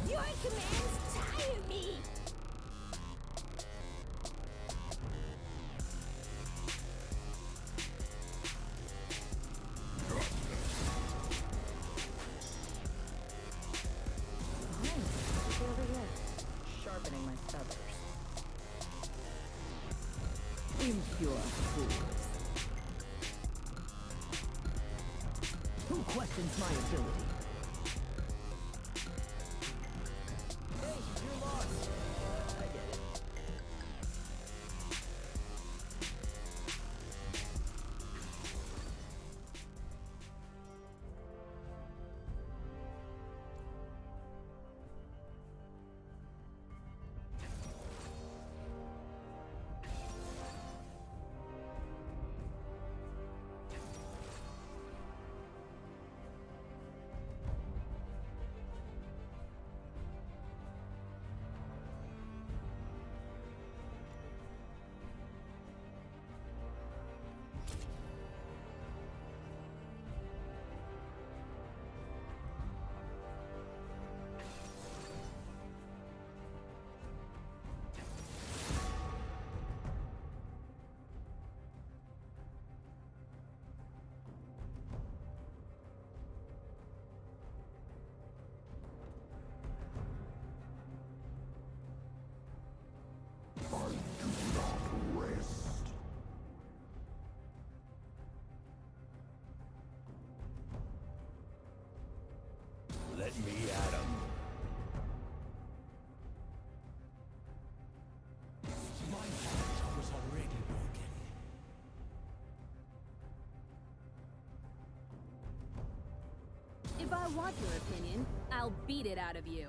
Your commands tire me! Over here, sharpening my feathers. Impure fools. Who questions my ability? Hey, you're lost. I get it. Let me at 'em. My heart was already broken. If I want your opinion, I'll beat it out of you.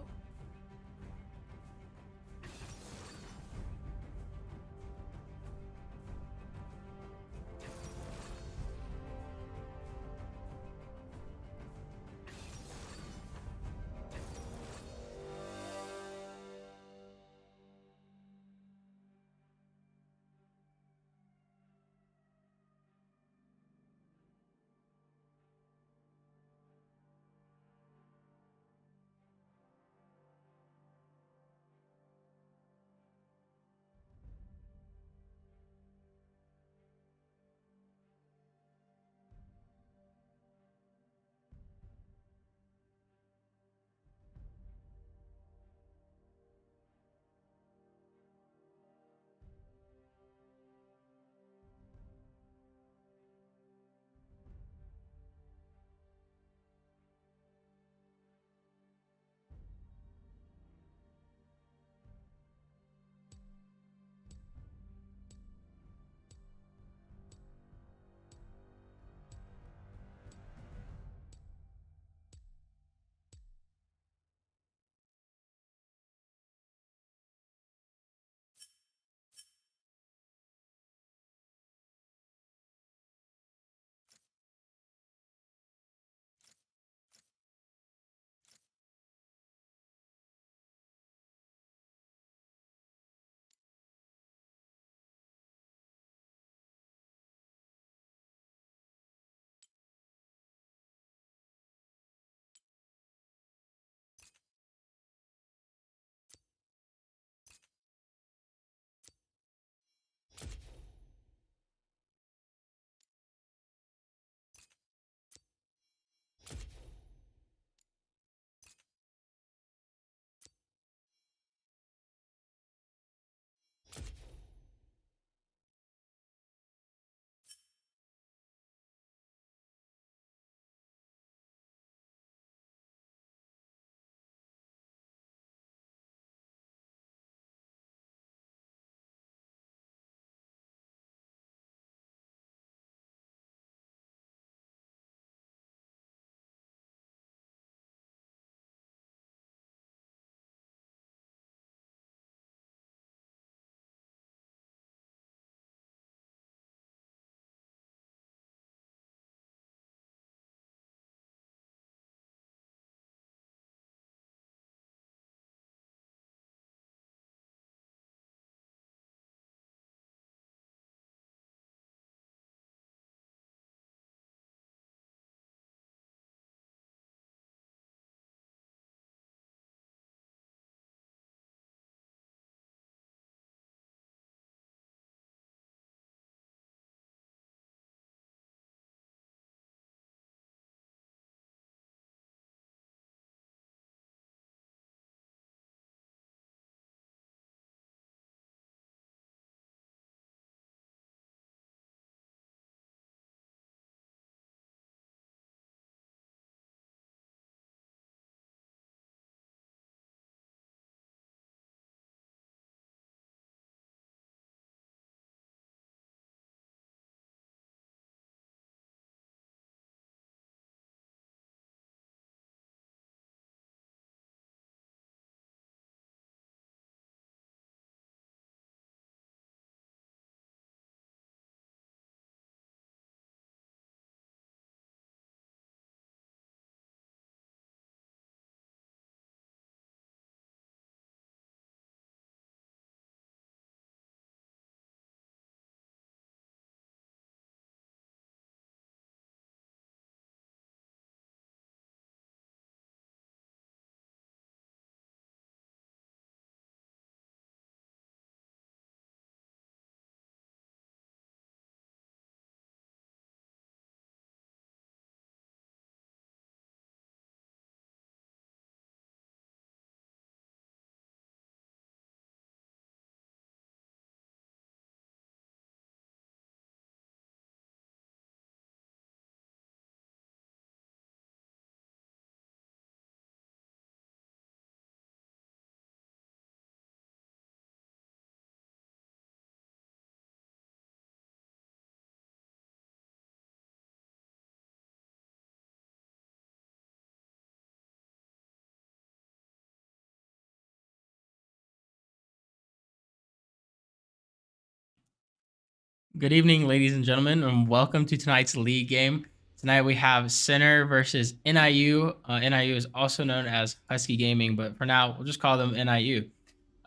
Good evening, ladies and gentlemen, and welcome to tonight's league game. Tonight we have Center versus NIU. NIU is also known as Husky Gaming, but for now, we'll just call them NIU.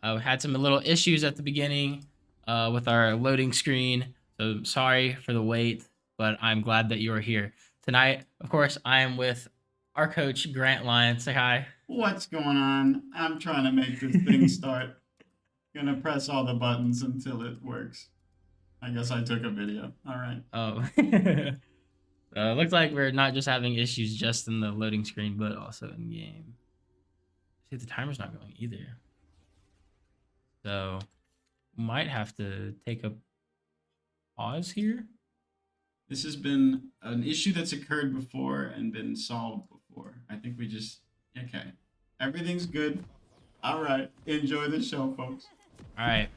We had some little issues at the beginning with our loading screen, so sorry for the wait, but I'm glad that you are here. Tonight, of course, I am with our coach, Grant Lyon. Say hi. What's going on? I'm trying to make this thing start. Gonna press all the buttons until it works. I guess I took a video. All right. Oh. Looks like we're not just having issues just in the loading screen, but also in game. See, the timer's not going either. So, might have to take a pause here. This has been an issue that's occurred before and been solved before. I think we just... Okay. Everything's good. All right. Enjoy the show, folks. All right.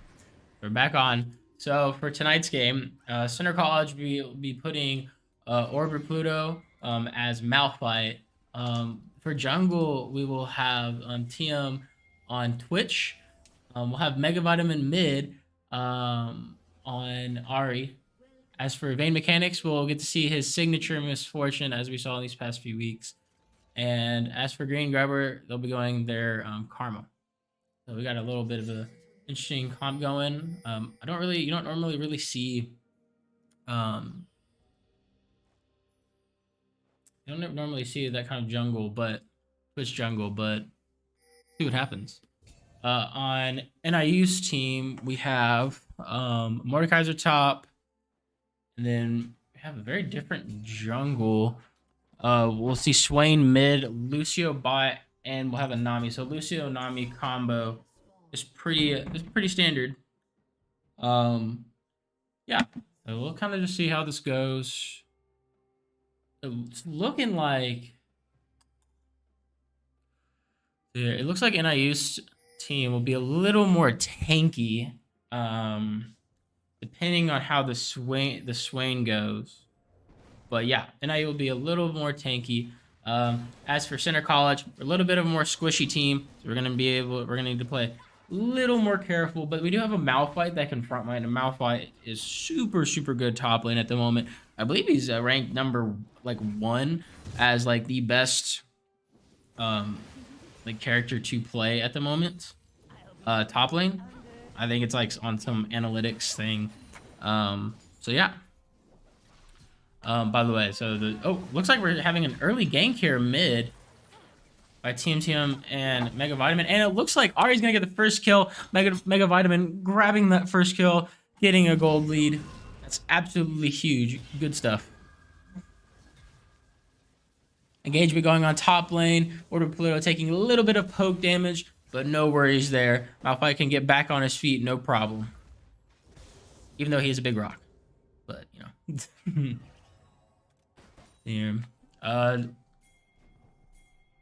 We're back on. So, for tonight's game, Center College will be putting Orbit Pluto as Malphite. For jungle, we will have TM on Twitch. We'll have Mega Vitamin mid on Ari. As for Vayne Mechanics, we'll get to see his signature Misfortune as we saw in these past few weeks. And as for Green Grubber, they'll be going their Karma. So we got a little bit of a interesting comp going. You don't normally really see you don't normally see that kind of jungle, but Twitch jungle, but see what happens. On NIU's team, we have Mordekaiser top, and then we have a very different jungle. We'll see Swain mid, Lucio bot, and we'll have a Nami. So Lucio Nami combo is pretty standard. Yeah, so we'll kind of just see how this goes. It's looking like it looks like NIU's team will be a little more tanky, depending on how the Swain goes. But yeah, NIU will be a little more tanky. As for Center College, we're a little bit of a more squishy team, so we're gonna need to play a little more careful. But we do have a Malphite that can frontline, and Malphite is super good top lane at the moment. I believe he's ranked number 1 as the best character to play at the moment. Top lane, I think it's on some analytics thing. So yeah. By the way, so looks like we're having an early gank here mid by TM and Mega Vitamin, and it looks like Ari's gonna get the first kill. Mega Vitamin grabbing that first kill, getting a gold lead. That's absolutely huge. Good stuff. Engagement going on top lane. Order Pluto taking a little bit of poke damage, but no worries there. Malphite can get back on his feet, no problem. Even though he is a big rock, but Here.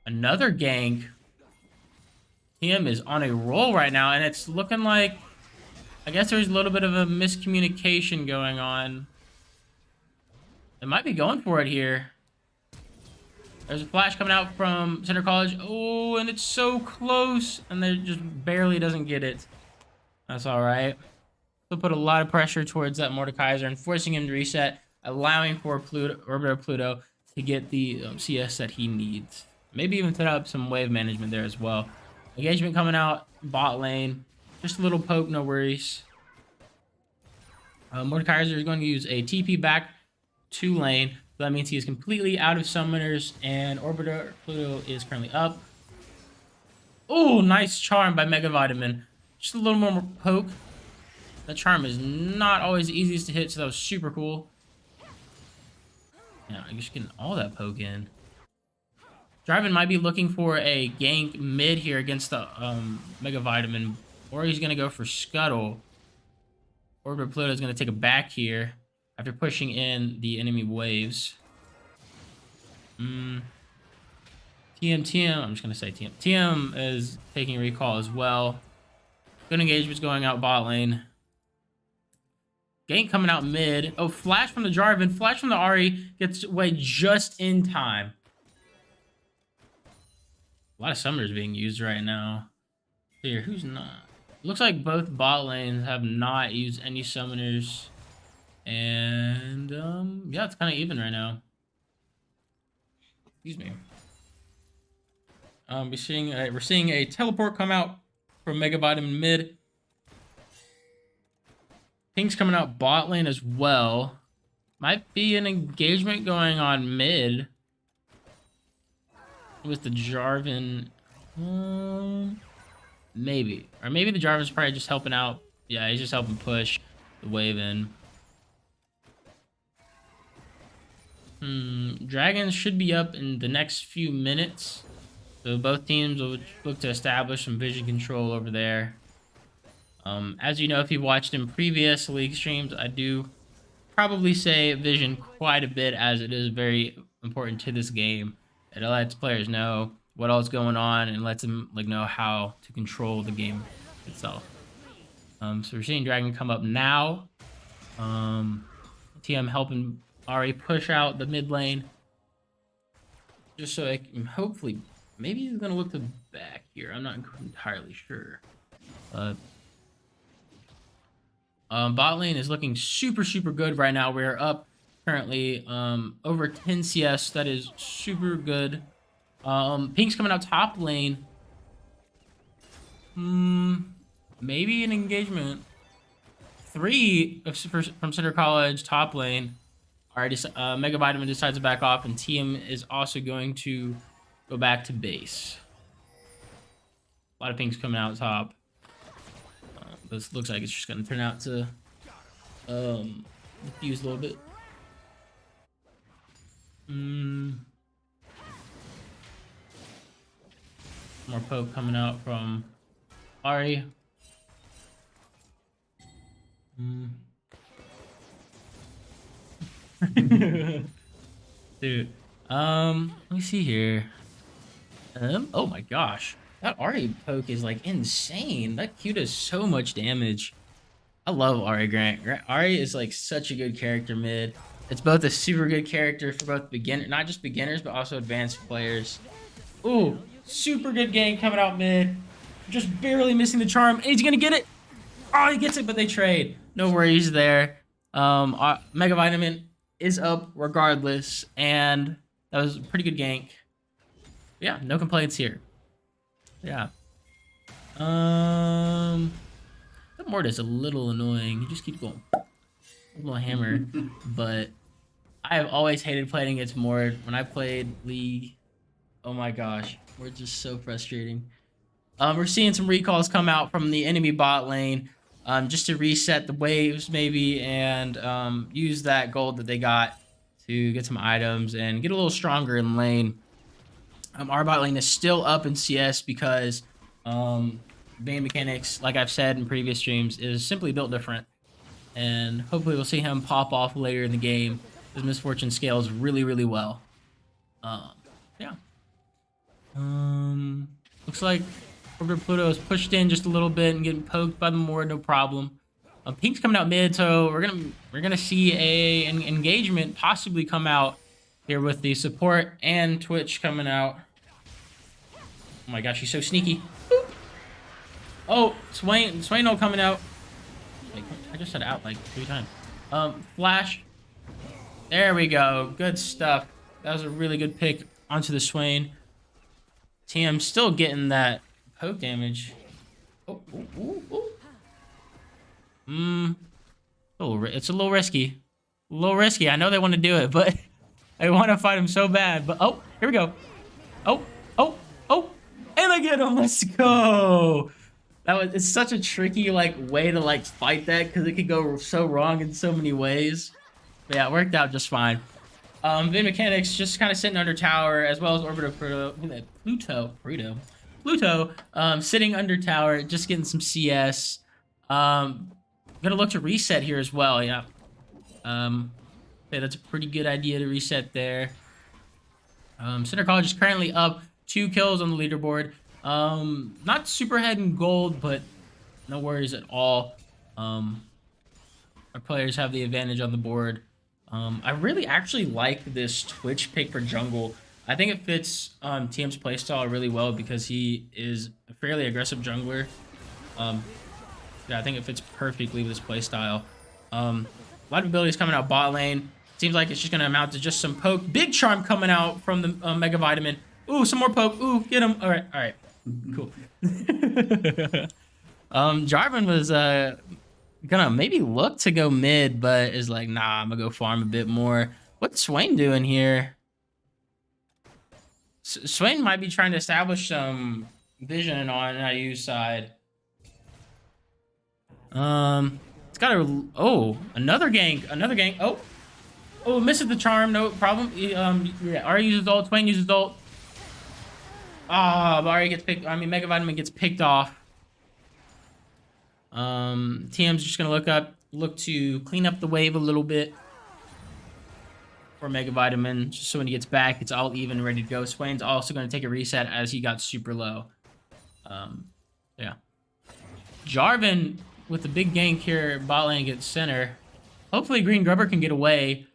Another gank. TM is on a roll right now, and it's looking like, I guess there's a little bit of a miscommunication going on. They might be going for it here. There's a flash coming out from Center College. Oh, and it's so close, and they just barely doesn't get it. That's all right. They'll put a lot of pressure towards that Mordekaiser and forcing him to reset, allowing for Orbiter Pluto to get the CS that he needs. Maybe even set up some wave management there as well. Engagement coming out, bot lane. Just a little poke, no worries. Mordekaiser is going to use a TP back to lane. So that means he is completely out of summoners, and Orbiter Pluto is currently up. Oh, nice charm by Mega Vitamin. Just a little more poke. That charm is not always the easiest to hit, so that was super cool. Yeah, I'm just getting all that poke in. Jarvan might be looking for a gank mid here against the Mega Vitamin, or he's going to go for Scuttle. Orbiter Pluto is going to take a back here after pushing in the enemy waves. TM, I'm just going to say TM. TM is taking recall as well. Good engagement's going out bot lane. Gank coming out mid. Oh, flash from the Jarvan. Flash from the Ari. Gets away just in time. A lot of summoners being used right now. Here, who's not? Looks like both bot lanes have not used any summoners. And yeah, it's kind of even right now. Excuse me. We're seeing a teleport come out from Mega Vitamin mid. Pink's coming out bot lane as well. Might be an engagement going on mid with the Jarvan. Maybe. Or maybe the Jarvan's probably just helping out. Yeah, he's just helping push the wave in. Dragons should be up in the next few minutes. So both teams will look to establish some vision control over there. As you know, if you've watched in previous League streams, I do probably say vision quite a bit, as it is very important to this game. It lets players know what all's going on and lets them know how to control the game itself. So we're seeing Dragon come up now. TM helping Ari push out the mid lane, just so I can hopefully, maybe he's gonna look to the back here. I'm not entirely sure. Bot lane is looking super good right now. We're up currently over 10 CS. That is super good. Pink's coming out top lane. Maybe an engagement. 3 from Center College top lane. Already, Mega Vitamin decides to back off, and TM is also going to go back to base. A lot of pinks coming out top. This looks like it's just going to turn out to diffuse a little bit. More poke coming out from Ari. Dude, let me see here. Oh my gosh, that Ari poke is like insane. That Q does so much damage. I love Ari Grant. Ari is like such a good character mid. It's both a super good character for both not just beginners, but also advanced players. Ooh, super good gank coming out mid. Just barely missing the charm, and he's gonna get it. Oh, he gets it, but they trade. No worries there. Mega Vitamin is up regardless, and that was a pretty good gank. Yeah, no complaints here. Yeah. That Mortis a little annoying. He just keeps going. A little hammer. But I have always hated playing against Mord. When I played League, oh my gosh, Mord's just so frustrating. We're seeing some recalls come out from the enemy bot lane, just to reset the waves maybe, and use that gold that they got to get some items and get a little stronger in lane. Our bot lane is still up in CS because Bane Mechanics, like I've said in previous streams, is simply built different. And hopefully we'll see him pop off later in the game. His Misfortune scales really well. Yeah. Looks like Orbiter Pluto is pushed in just a little bit and getting poked by the Mord, no problem. Pink's coming out mid, so we're gonna see an engagement possibly come out here with the support and Twitch coming out. Oh my gosh, he's so sneaky. Boop. Oh, Swaino coming out. Like, I just said out like 3 times. Flash. There we go. Good stuff. That was a really good pick onto the Swain. TM still getting that poke damage. Oh, it's a little risky. A little risky. I know they want to do it, but I want to fight him so bad. But oh, here we go. Oh, and I get him. Let's go. It's such a tricky way to fight that, because it could go so wrong in so many ways. But yeah, it worked out just fine. Vin Mechanics just kind of sitting under tower, as well as Orbiter Pluto sitting under tower, just getting some CS. Gonna look to reset here as well. Yeah. Yeah, that's a pretty good idea to reset there. Center College is currently up 2 kills on the leaderboard. Not super ahead in gold, but no worries at all. Our players have the advantage on the board. I really actually like this Twitch pick for jungle. I think it fits TM's playstyle really well, because he is a fairly aggressive jungler. Yeah, I think it fits perfectly with his playstyle. A lot of abilities coming out bot lane. Seems like it's just gonna amount to just some poke. Big charm coming out from the Mega Vitamin. Ooh, some more poke. Ooh, get him. All right, cool. Jarvan was gonna maybe look to go mid, but is like, nah, I'm gonna go farm a bit more. What's Swain doing here? Swain might be trying to establish some vision on IU's side. It's got a another gank. Oh, misses the charm, no problem. Yeah, Ari uses ult, Swain uses ult. But Ari gets picked. I mean, Mega Vitamin gets picked off. TM's just gonna look to clean up the wave a little bit for Mega Vitamin, just so when he gets back, it's all even, ready to go. Swain's also gonna take a reset as he got super low. Yeah. Jarvan with the big gank here, bot lane gets center. Hopefully Green Grubber can get away.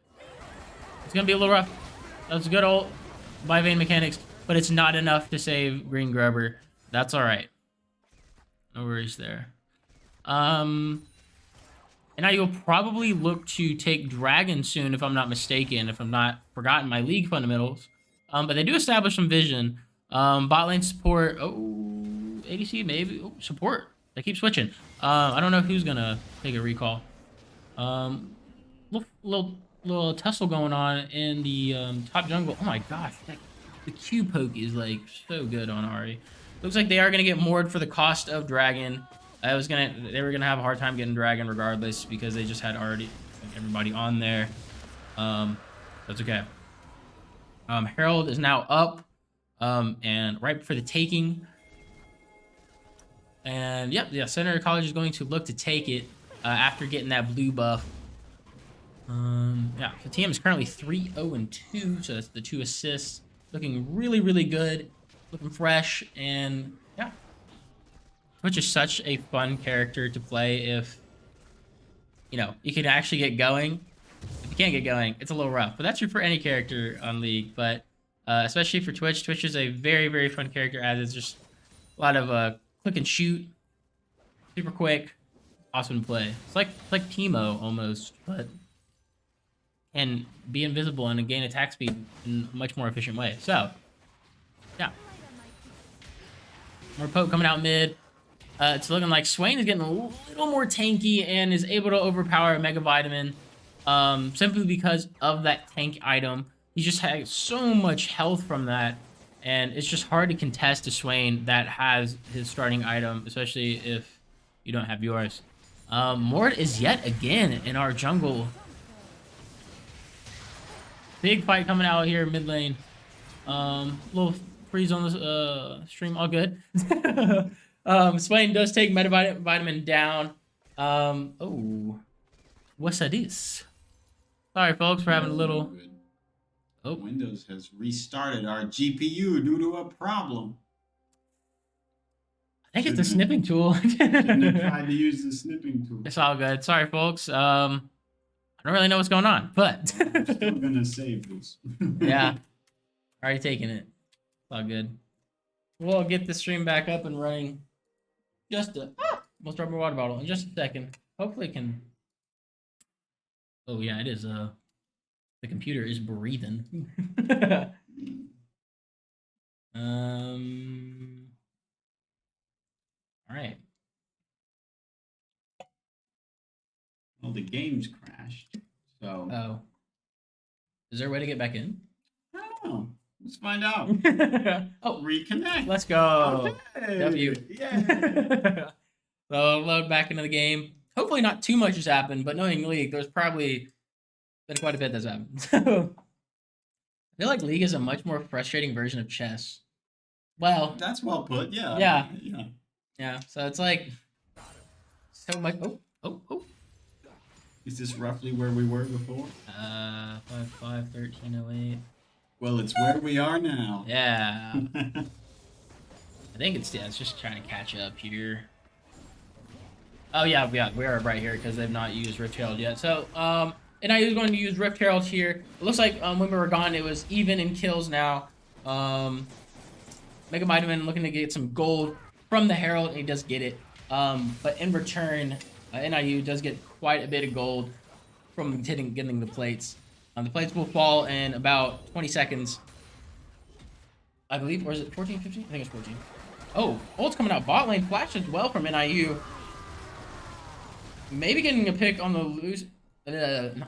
It's gonna be a little rough. That's a good ult by Vayne Mechanics, but it's not enough to save Green Grubber. That's all right. No worries there. And now you'll probably look to take Dragon soon, if I'm not mistaken, if I'm not forgotten my league fundamentals. But they do establish some vision. Bot lane support. Oh, ADC maybe. Oh, support. They keep switching. I don't know who's gonna take a recall. Little tussle going on in the top jungle. Oh my gosh, the Q poke is like so good on Ari. Looks like they are gonna get moored for the cost of Dragon. They were gonna have a hard time getting Dragon regardless because they just had already everybody on there. That's okay. Herald is now up, and ripe for the taking. And yep, yeah, Center College is going to look to take it after getting that blue buff. Yeah, the team is currently 3-0-2, so that's the 2 assists. Looking really, really good, looking fresh, and yeah. Which is such a fun character to play if, you know, you can actually get going. If you can't get going, it's a little rough. But that's true for any character on League. But especially for Twitch. Twitch is a very, very fun character as it's just a lot of click and shoot. Super quick. Awesome to play. It's like Teemo almost, but can be invisible and gain attack speed in a much more efficient way. So, yeah. More poke coming out mid. It's looking like Swain is getting a little more tanky and is able to overpower Mega Vitamin simply because of that tank item. He just has so much health from that, and it's just hard to contest a Swain that has his starting item, especially if you don't have yours. Mord is yet again in our jungle. Big fight coming out here mid lane. Little freeze on the stream, all good. Swain does take Mega Vitamin down. Oh, what's that is? Sorry, folks, for having a little. Oh, Windows has restarted our GPU due to a problem. I think it's the snipping tool. Shouldn't have tried to use the snipping tool. It's all good. Sorry, folks. I don't really know what's going on, but I'm still gonna save this. Yeah, already taking it. It's all good. We'll get the stream back up and running. Almost drop my water bottle in just a second. Hopefully it can. Oh yeah, it is. The computer is breathing. All right. Well, the game's crashed. So. Oh. Is there a way to get back in? I don't know. Let's find out. Oh, Reconnect. let's go. Okay. W. Yeah. So load back into the game. Hopefully not too much has happened, but knowing League, there's probably been quite a bit that's happened. So I feel like League is a much more frustrating version of chess. Well, That's well put. Yeah. Yeah. Yeah. yeah. So it's like so much. Oh. Is this roughly where we were before? 5-5, 1308. Well, it's where we are now. Yeah. I think it's just trying to catch up here. Oh yeah, we are right here because they've not used Rift Herald yet. So and I was going to use Rift Herald here. It looks like when we were gone, it was even in kills now. Mega Vitamin looking to get some gold from the Herald, and he does get it. But in return, NIU does get quite a bit of gold from getting the plates. The plates will fall in about 20 seconds. I believe, or is it 14, 15? I think it's 14. Oh, ult's coming out bot lane. Flash as well from NIU. Maybe getting a pick on the no,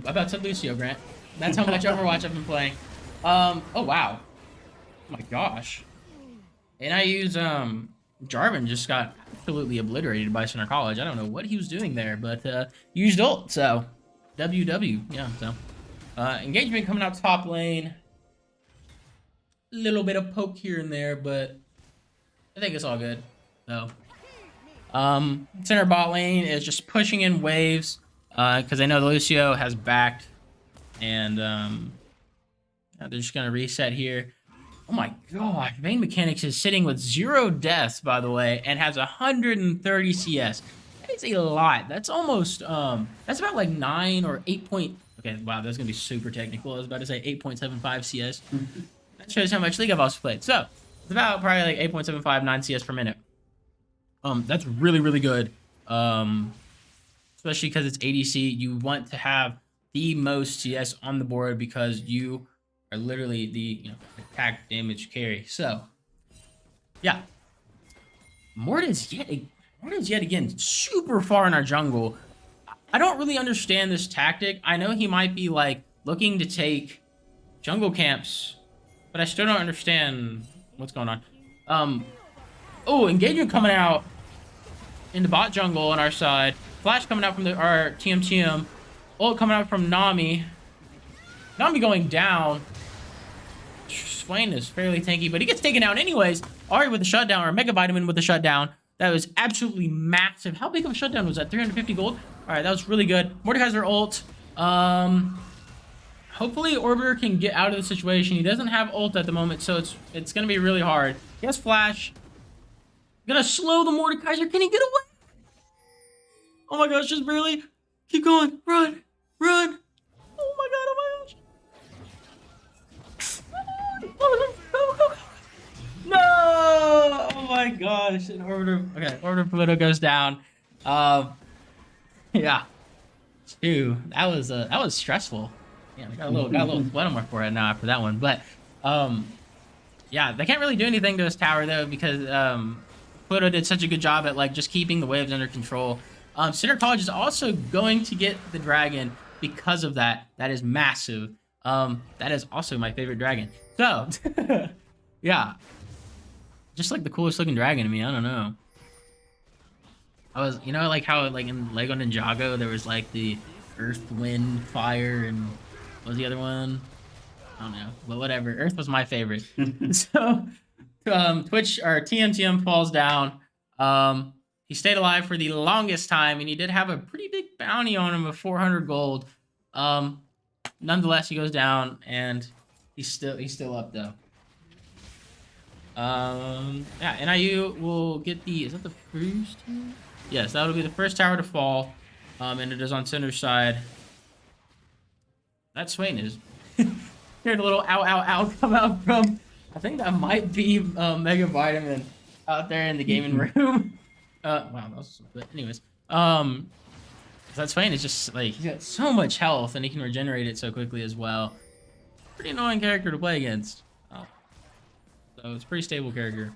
I about said Lucio, Grant. That's how much Overwatch I've been playing. Oh, wow. Oh my gosh. NIU's, Jarvan just got absolutely obliterated by Center College. I don't know what he was doing there, but, used ult, so. WW, yeah, so. Engagement coming out top lane. Little bit of poke here and there, but I think it's all good, so. Center bot lane is just pushing in waves, because I know the Lucio has backed, and, they're just gonna reset here. Oh my gosh, Vayne Mechanics is sitting with 0 deaths, by the way, and has 130 CS. That is a lot. That's almost, that's about like 9 or 8 point... Okay, wow, that's gonna be super technical. I was about to say 8.75 CS. That shows how much League of Us played. So, it's about probably like 8.75, 9 CS per minute. That's really, really good. Especially because it's ADC. You want to have the most CS on the board because you are literally the attack damage carry. So, yeah. Mort is yet again super far in our jungle. I don't really understand this tactic. I know he might be like looking to take jungle camps, but I still don't understand what's going on. Oh, engagement coming out in the bot jungle on our side. Flash coming out from our TM. Ult coming out from Nami. Nami going down. Swain is fairly tanky, but he gets taken down anyways. Ari with the shutdown, or Mega Vitamin with the shutdown. That was absolutely massive. How big of a shutdown was that? 350 gold? Alright, that was really good. Mordekaiser ult. Hopefully Orbiter can get out of the situation. He doesn't have ult at the moment, so it's gonna be really hard. He has flash. Gonna slow the Mordekaiser. Can he get away? Oh my gosh, just barely. Keep going. Run. Run. Oh my god, oh my gosh. No! Oh my gosh. An Orbiter. Okay, Orbiter Pluto goes down. Yeah. 2. That was stressful. Yeah, I got a little sweat on my forehead now after that one. But yeah, they can't really do anything to his tower though because Pluto did such a good job at like just keeping the waves under control. Center College is also going to get the dragon because of that. That is massive. That is also my favorite dragon. So, yeah. Just like the coolest looking dragon to me. I don't know. I was, like how like in Lego Ninjago there was like the Earth, Wind, Fire, and what was the other one? I don't know, but whatever. Earth was my favorite. So, Twitch or TM falls down. He stayed alive for the longest time, and he did have a pretty big bounty on him of 400 gold. Nonetheless, he goes down, and he's still up though. Yeah, NIU will get the, is that the first tower? Yes, that'll be the first tower to fall. And it is on center side. That Swain is. Heard a little ow, ow, ow come out from, I think that might be Mega Vitamin out there in the gaming room. Wow, that was, but anyways. That Swain is just like, he's got so much health and he can regenerate it so quickly as well. Pretty annoying character to play against. So it's a pretty stable character.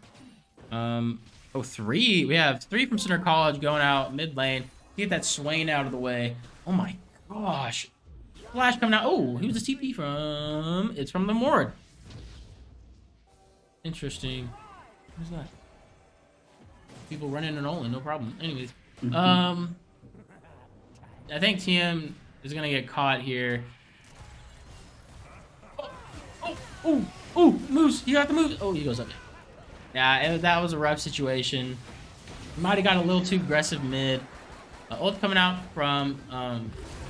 Oh, 3. We have 3 from Center College going out mid lane. Get that Swain out of the way. Oh my gosh. Flash coming out. Oh, he was a TP from... It's from the Mord. Interesting. Who's that? People running and rolling, no problem. Anyways. I think TM is going to get caught here. Oh, moves. You got the moves. Oh, he goes up. Yeah, that was a rough situation. Might have got a little too aggressive mid. Ult coming out from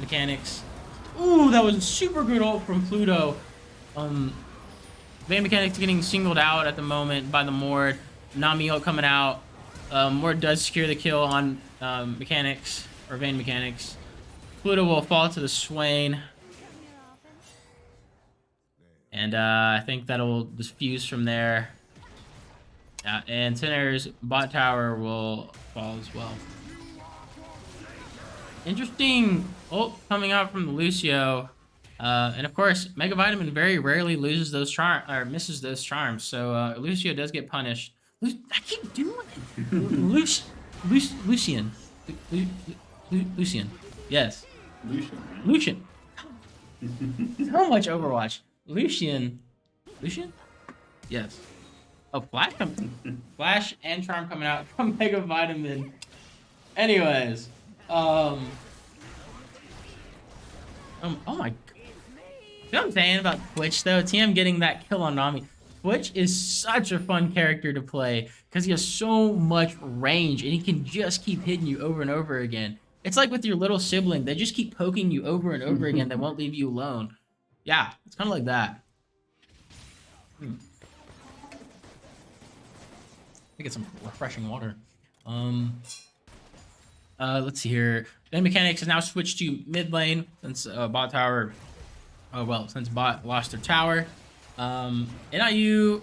Mechanics. Ooh, that was a super good ult from Pluto. Vayne Mechanics getting singled out at the moment by the Mord. Nami ult coming out. Mord does secure the kill on Mechanics, or Vayne Mechanics. Pluto will fall to the Swain. And I think that'll just fuse from there. And Center's bot tower will fall as well. interesting ult coming out from the Lucio. And of course, Mega Vitamin very rarely loses those charm or misses those charms. So Lucio does get punished. I keep doing it. Lucian. Lucian. Yes. Lucian. So much Overwatch. Lucian. Lucian? Yes. Oh, Flash and Charm coming out from Mega Vitamin. Anyways. Oh my. You know what I'm saying about Twitch though? TM getting that kill on Nami. Twitch is such a fun character to play because he has so much range and he can just keep hitting you over and over again. It's like with your little sibling. They just keep poking you over and over again. They won't leave you alone. Yeah, it's kind of like that. I get some refreshing water. Let's see here. Game Mechanics has now switched to mid lane since bot tower. Oh well, since bot lost their tower. NIU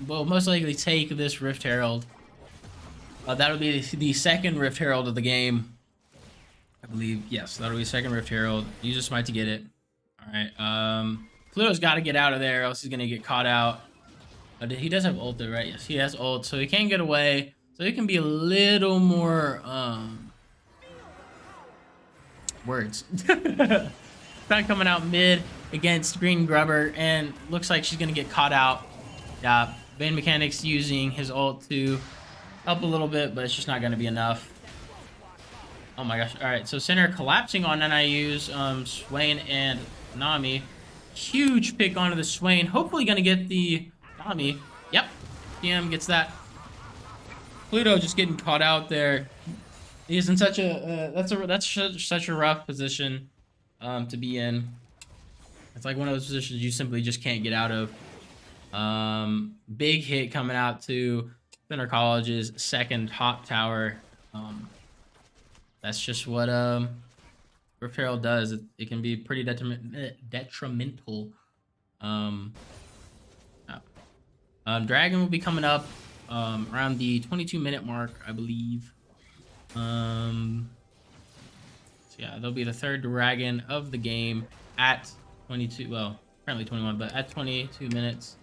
will most likely take this Rift Herald. That'll be the second Rift Herald of the game. I believe, yes, that'll be second Rift Herald. Use a smite to get it. Alright, Pluto's got to get out of there, else he's going to get caught out. He does have ult though, right? Yes, he has ult, so he can get away. So he can be a little more, words. Not coming out mid against Green Grubber, and looks like she's going to get caught out. Yeah, Bane Mechanics using his ult to help a little bit, but it's just not going to be enough. Oh my gosh. Alright, so center collapsing on NIU's Swain and Nami. Huge pick onto the Swain. Hopefully going to get the Nami. Yep. TM gets that. Pluto just getting caught out there. He's in such a such a rough position to be in. It's like one of those positions you simply just can't get out of. Big hit coming out to Center College's second top tower. That's just what Rift Herald does. It can be pretty detrimental. Dragon will be coming up around the 22-minute mark, I believe. So yeah, there'll be the third dragon of the game at 22. Well, apparently 21, but at 22 minutes.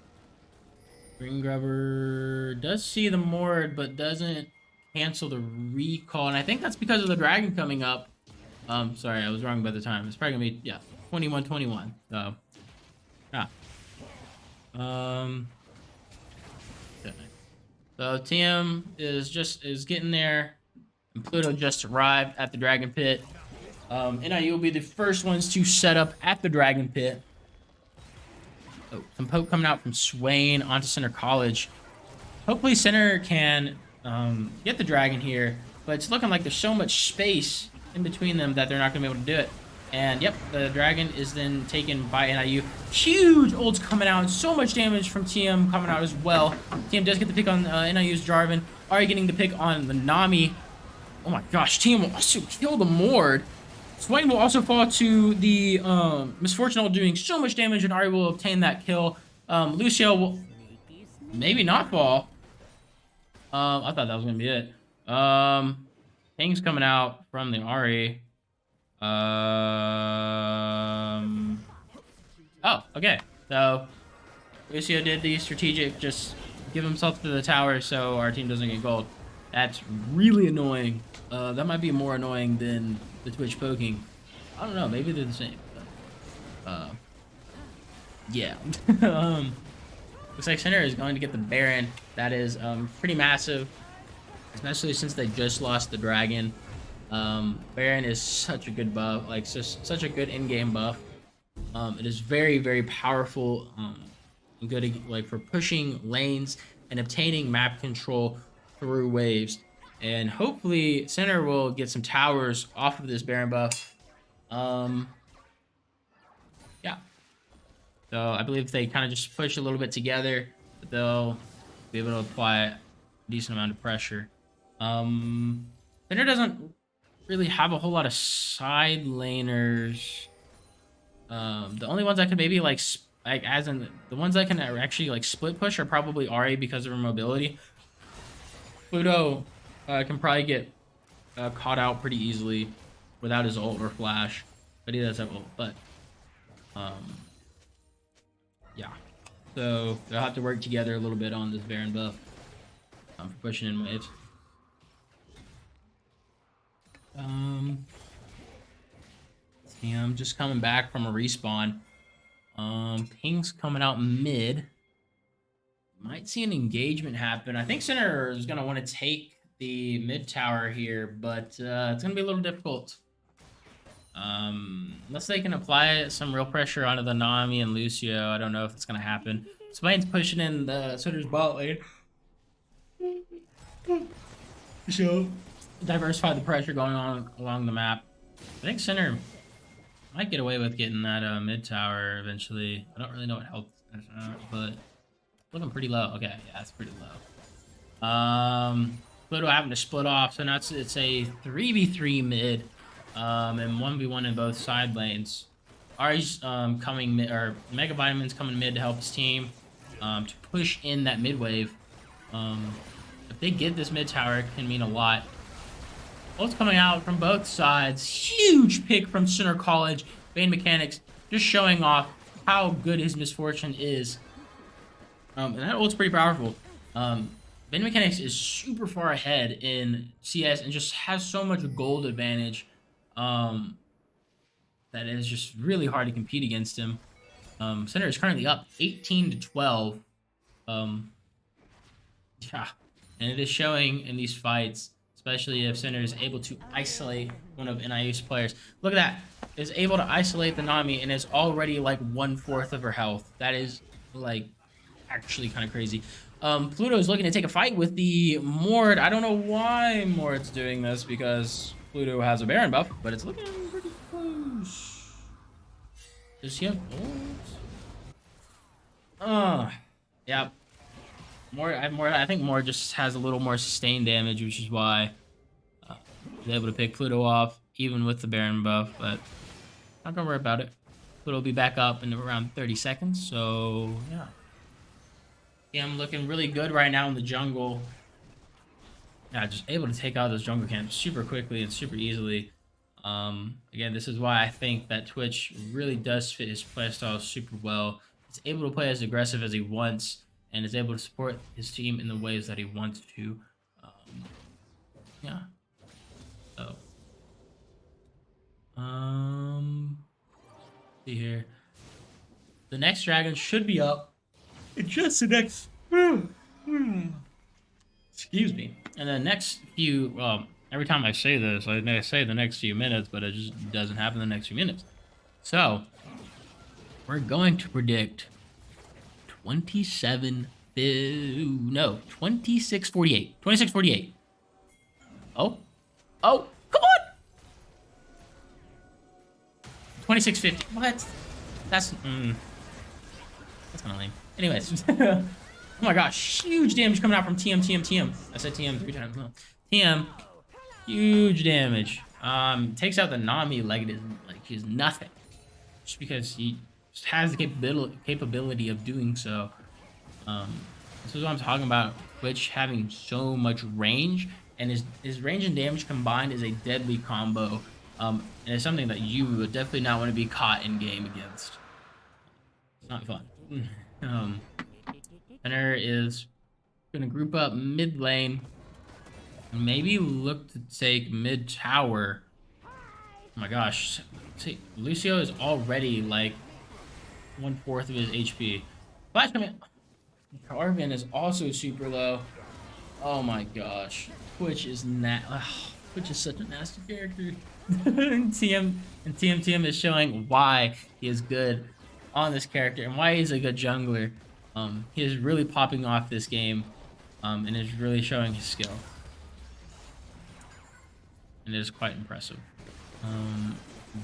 Green Grubber does see the Mord, but doesn't cancel the recall, and I think that's because of the dragon coming up. Sorry, I was wrong about the time. It's probably gonna be, yeah, 21-21. So yeah. Okay. So TM is getting there, and Pluto just arrived at the dragon pit. NIU will be the first ones to set up at the dragon pit. Oh, some poke coming out from Swain onto Center College. Hopefully Center can get the dragon here, but it's looking like there's so much space in between them that they're not going to be able to do it. And yep, the dragon is then taken by NIU. Huge ults coming out, and so much damage from TM coming out as well. TM does get the pick on NIU's Jarvan. Ari getting the pick on the Nami. Oh my gosh, TM will also kill the Mord. Swain will also fall to the Misfortune, doing so much damage, and Ari will obtain that kill. Lucio will maybe not fall. I thought that was gonna be it. Ping's coming out from the Ari. Oh, okay. So Lucio did the strategic, just give himself to the tower so our team doesn't get gold. That's really annoying. That might be more annoying than the Twitch poking. I don't know. Maybe they're the same. But, yeah. Looks like Center is going to get the Baron. That is pretty massive, especially since they just lost the Dragon. Baron is such a good buff, like just such a good in-game buff. It is very, very powerful. And good, like, for pushing lanes and obtaining map control through waves. And hopefully Center will get some towers off of this Baron buff. Yeah. So I believe if they kind of just push a little bit together, they'll be able to apply a decent amount of pressure. Center doesn't really have a whole lot of side laners. The only ones that could maybe like as in the ones that can actually like split push are probably Ari because of her mobility. Pluto can probably get caught out pretty easily. without his ult or flash, but he does have ult. But yeah, so they'll have to work together a little bit on this Baron buff for pushing in waves. See, I'm just coming back from a respawn. Ping's coming out mid. Might see an engagement happen. I think Center is gonna want to take the mid tower here, but it's gonna be a little difficult. Unless they can apply some real pressure onto the Nami and Lucio, I don't know if it's gonna happen. Swain's pushing in the Center's bot lane. So diversify the pressure going on along the map. I think Center might get away with getting that mid tower eventually. I don't really know what health, but looking pretty low. Okay, yeah, it's pretty low. Pluto having to split off, so now it's a 3v3 mid, and 1v1 in both side lanes. Ari's coming mid, or Mega Vitamin's coming mid to help his team to push in that mid wave. If they get this mid tower, it can mean a lot. Ult's coming out from both sides. Huge pick from Center College. Bane Mechanics just showing off how good his misfortune is. And that ult's pretty powerful. Bane Mechanics is super far ahead in CS and just has so much gold advantage that it is just really hard to compete against him. Center is currently up 18-12. Yeah, and it is showing in these fights, especially if Center is able to isolate one of NIU's players. Look at that. Is able to isolate the Nami and is already like 1/4 of her health. That is like actually kind of crazy. Pluto is looking to take a fight with the Mord. I don't know why Mord's doing this because Pluto has a Baron buff, but it's looking pretty close. Does he have ult? Yeah. I think Mord just has a little more sustained damage, which is why he's able to pick Pluto off, even with the Baron buff, but not gonna worry about it. Pluto will be back up in around 30 seconds, so yeah. Yeah, I'm looking really good right now in the jungle. Yeah, just able to take out those jungle camps super quickly and super easily. Again, this is why I think that Twitch really does fit his playstyle super well. He's able to play as aggressive as he wants, and is able to support his team in the ways that he wants to. Yeah. So. See here. The next dragon should be up. It's just the next. Excuse me. And the next few. Well, every time I say this, I say the next few minutes, but it just doesn't happen in the next few minutes. So, we're going to predict 2648. 2648. Oh, come on. 2650. What? That's kind of lame. Anyways, oh my gosh, huge damage coming out from TM. I said TM 3 times. No. TM, huge damage. Takes out the Nami like it is like she's nothing, just because he just has the capability of doing so. This is what I'm talking about. Twitch having so much range, and his range and damage combined is a deadly combo. And it's something that you would definitely not want to be caught in game against. It's not fun. Center is gonna group up mid lane and maybe look to take mid tower. Oh my gosh. See, Lucio is already like 1/4 of his HP. Flash command. Carvin is also super low. Oh my gosh. Twitch is Twitch is such a nasty character. TM is showing why he is good on this character and why he's a good jungler. He is really popping off this game, and is really showing his skill. And it is quite impressive.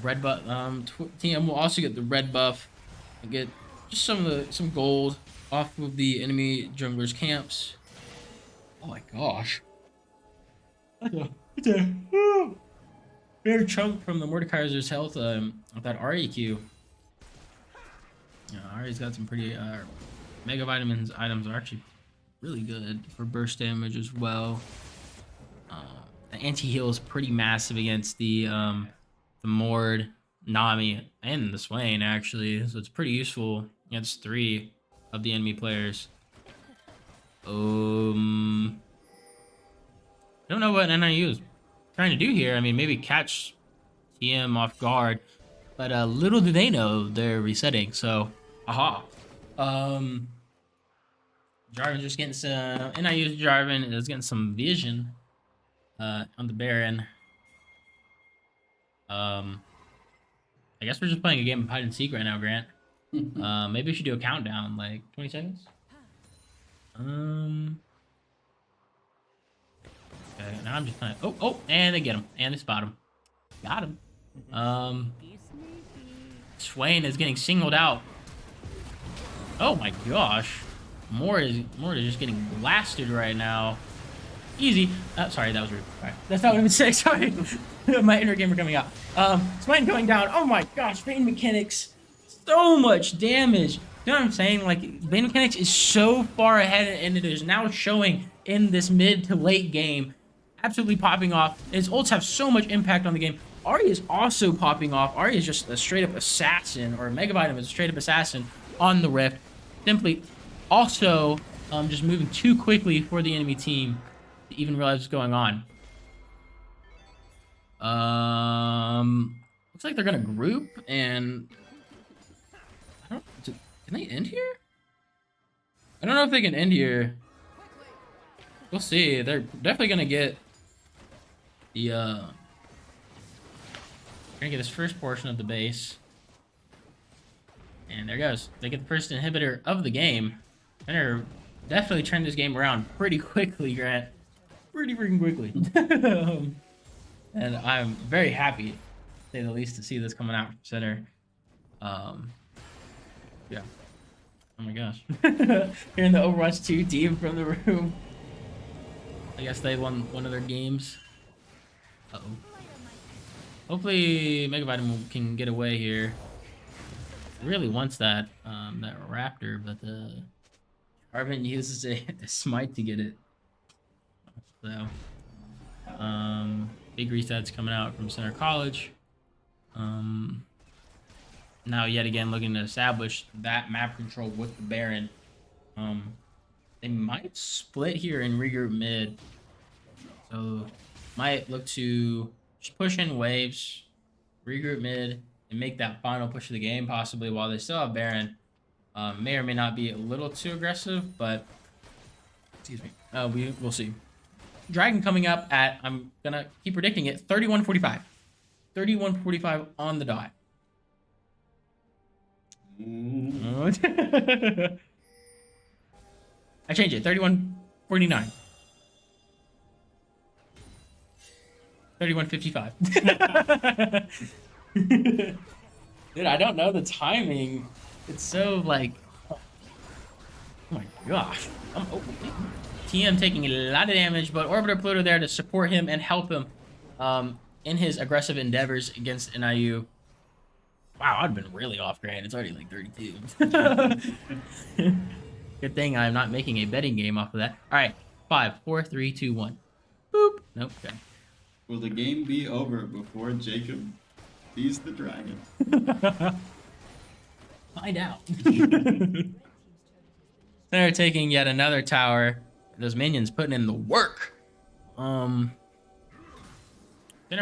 Red buff. TM will also get the red buff and get just some gold off of the enemy junglers' camps. Oh my gosh. It's a fair chunk from the Mordekaiser's health with that REQ. Yeah, Ari's got some pretty Mega Vitamins items are actually really good for burst damage as well. The anti-heal is pretty massive against the the Mord, Nami, and the Swain, actually. So it's pretty useful against 3 of the enemy players. I don't know what NIU is trying to do here. I mean, maybe catch TM off guard. But little do they know they're resetting, so aha. Jarvan just getting some, NIU's Jarvan is getting some vision on the Baron. I guess we're just playing a game of hide and seek right now, Grant. Maybe we should do a countdown, like 20 seconds. Okay, now I'm just playing. Oh, and they get him, and they spot him. Got him. Swain is getting singled out. Oh my gosh. Mord is just getting blasted right now. Easy. Sorry, that was rude. All right. That's not what I would say. Sorry. My inner gamer coming out. Swain going down. Oh my gosh. Bane mechanics. So much damage. You know what I'm saying? Like, Bane mechanics is so far ahead, and it is now showing in this mid to late game. Absolutely popping off. His ults have so much impact on the game. Ahri is also popping off. Ahri is just a straight up assassin, or Mega Vitamin is a straight up assassin on the Rift. Simply also just moving too quickly for the enemy team to even realize what's going on. Looks like they're gonna group, and I don't. Can they end here? I don't know if they can end here. We'll see. They're definitely gonna get the gonna get this first portion of the base. And there goes. They get the first inhibitor of the game. And they're definitely turn this game around pretty quickly, Grant. Pretty freaking quickly. And I'm very happy, to say the least, to see this coming out from center. Yeah. Oh my gosh. Hearing the Overwatch 2 team from the room. I guess they won one of their games. Uh-oh. Hopefully Mega Vitamin can get away here. Really wants that that Raptor, but Arvin uses a smite to get it. So big resets coming out from Center College. Now yet again looking to establish that map control with the Baron. They might split here and regroup mid. So might look to just push in waves, regroup mid, and make that final push of the game possibly while they still have Baron. May or may not be a little too aggressive, but excuse me. We'll see. Dragon coming up at, I'm gonna keep predicting it, 31:45. 31:45 on the dot. I changed it. 31:49. 31:55. Dude, I don't know the timing. It's so like, oh my gosh. TM taking a lot of damage, but Orbiter Pluto there to support him and help him in his aggressive endeavors against NIU. Wow, I'd been really off, Grant. It's already like 32. Good thing I'm not making a betting game off of that. All right, 5, 4, 3, 2, 1. Boop. Nope. Okay. Will the game be over before Jacob sees the dragon? Find out. They're taking yet another tower. Those minions putting in the work. Dinner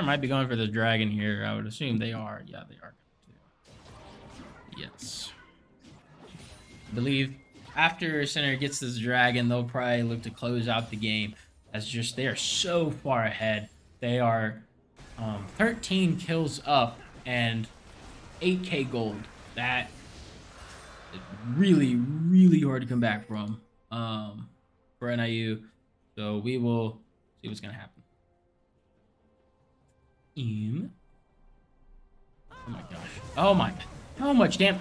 might be going for the dragon here. I would assume they are. Yeah, they are. Yes. I believe after Center gets this dragon, they'll probably look to close out the game. As just they are so far ahead. They are 13 kills up and 8k gold. That is really, really hard to come back from for NIU. So we will see what's gonna happen. Oh my gosh. Oh my. How much damn?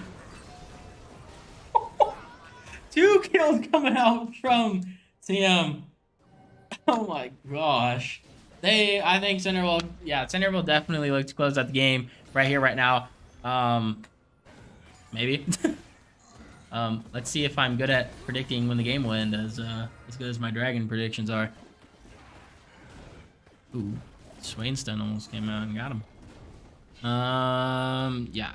2 kills coming out from TM. Oh my gosh. I think Center will definitely look to close out the game right here, right now. Maybe. Let's see if I'm good at predicting when the game will end as good as my dragon predictions are. Ooh, Swain stun almost came out and got him. Yeah.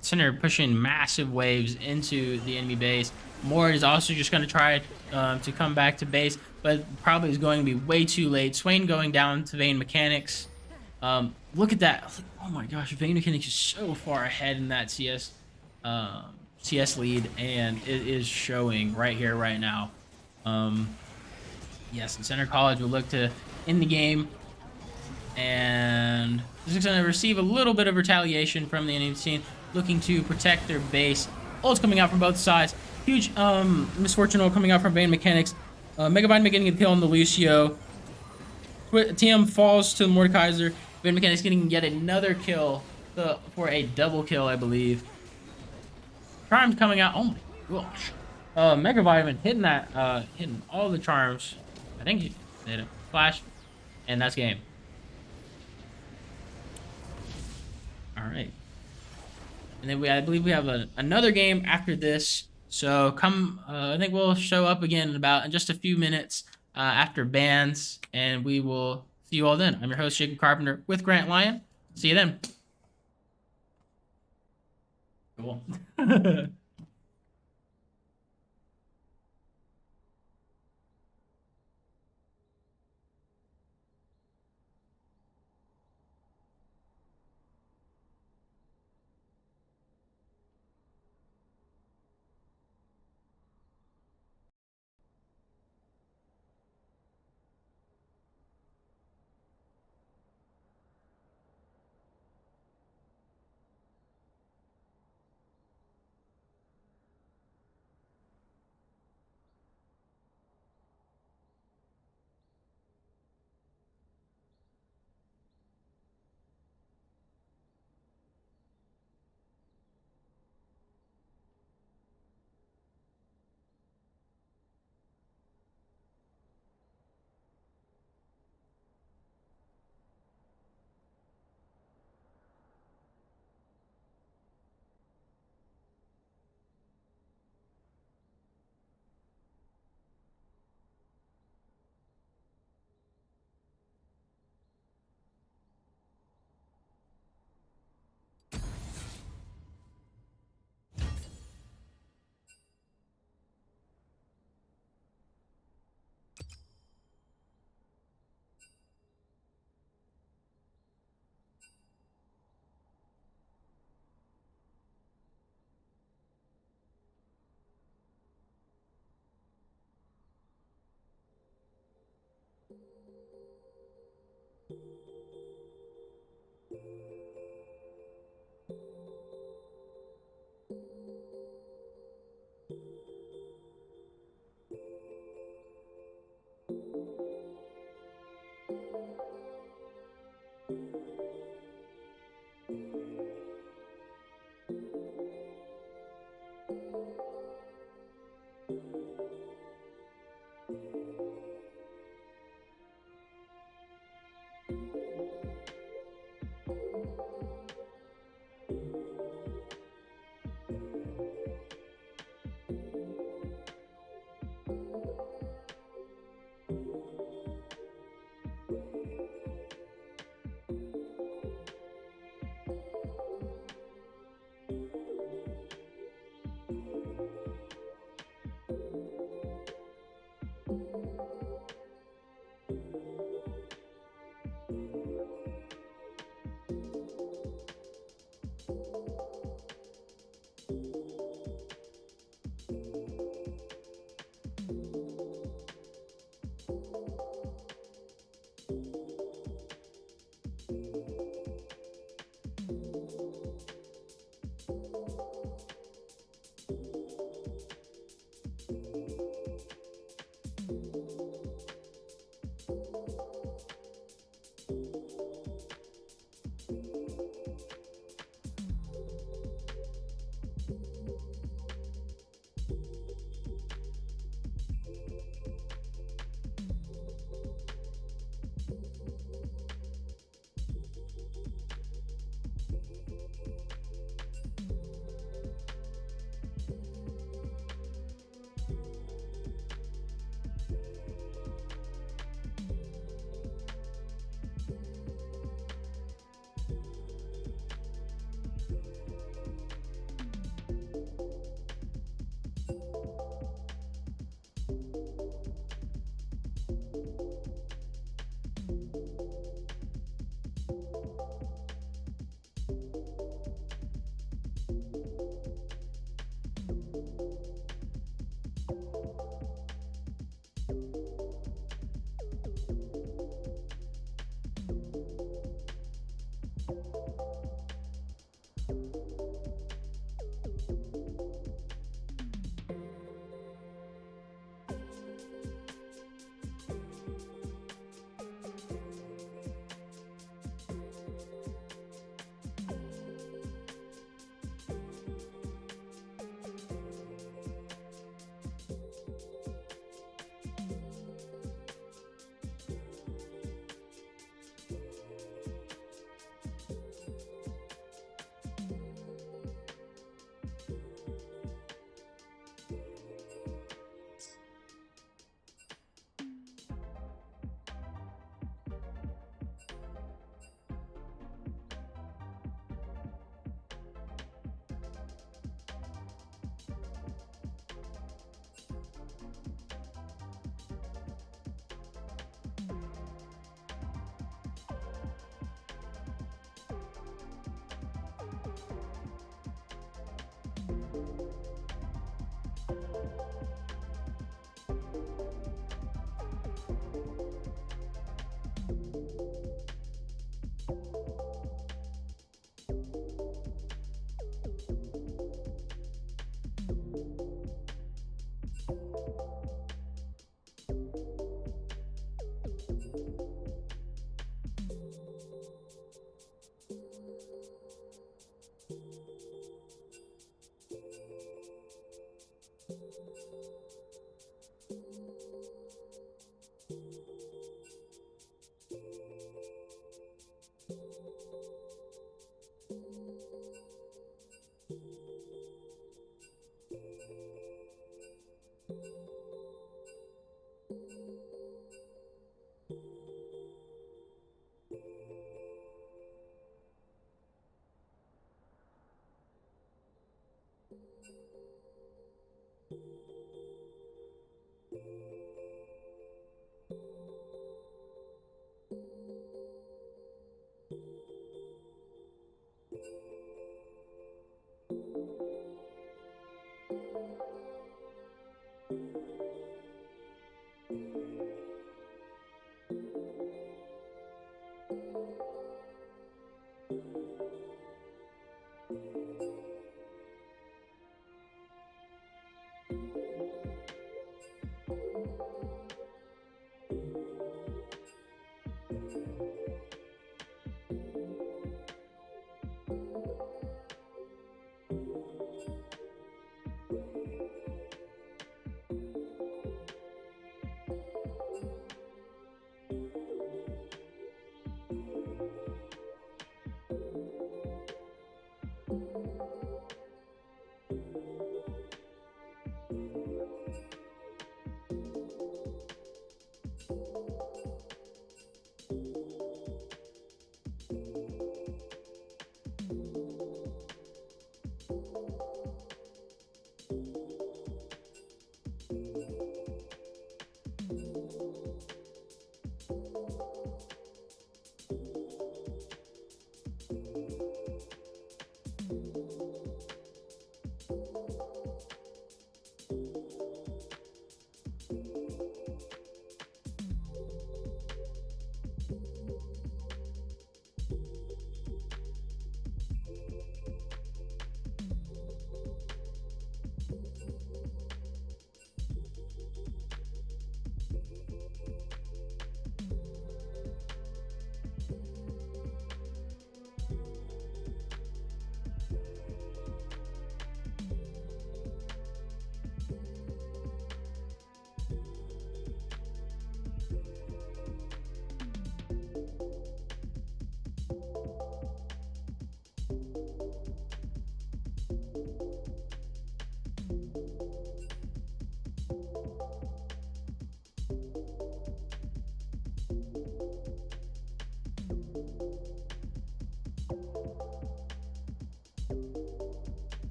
Center pushing massive waves into the enemy base. Mord is also just going to try to come back to base, but probably is going to be way too late. Swain going down to Vayne Mechanics. Look at that. Oh my gosh, Vayne Mechanics is so far ahead in that CS lead, and it is showing right here, right now. Yes, and Center College will look to end the game, and this is going to receive a little bit of retaliation from the enemy team, looking to protect their base. Ults coming out from both sides. Huge misfortune coming out from Vayne Mechanics. Megabyte getting a kill on the Lucio. TM falls to the Mordekaiser. Vayne Mechanics getting yet another kill for a double kill, I believe. Charms coming out. Oh my gosh. Mega Vitamin hitting that, hitting all the charms. I think he hit it. Flash. And that's game. Alright. And then I believe we have another game after this. So I think we'll show up again in just a few minutes after bans. And we will see you all then. I'm your host, Jacob Carpenter, with Grant Lyon. See you then. Cool.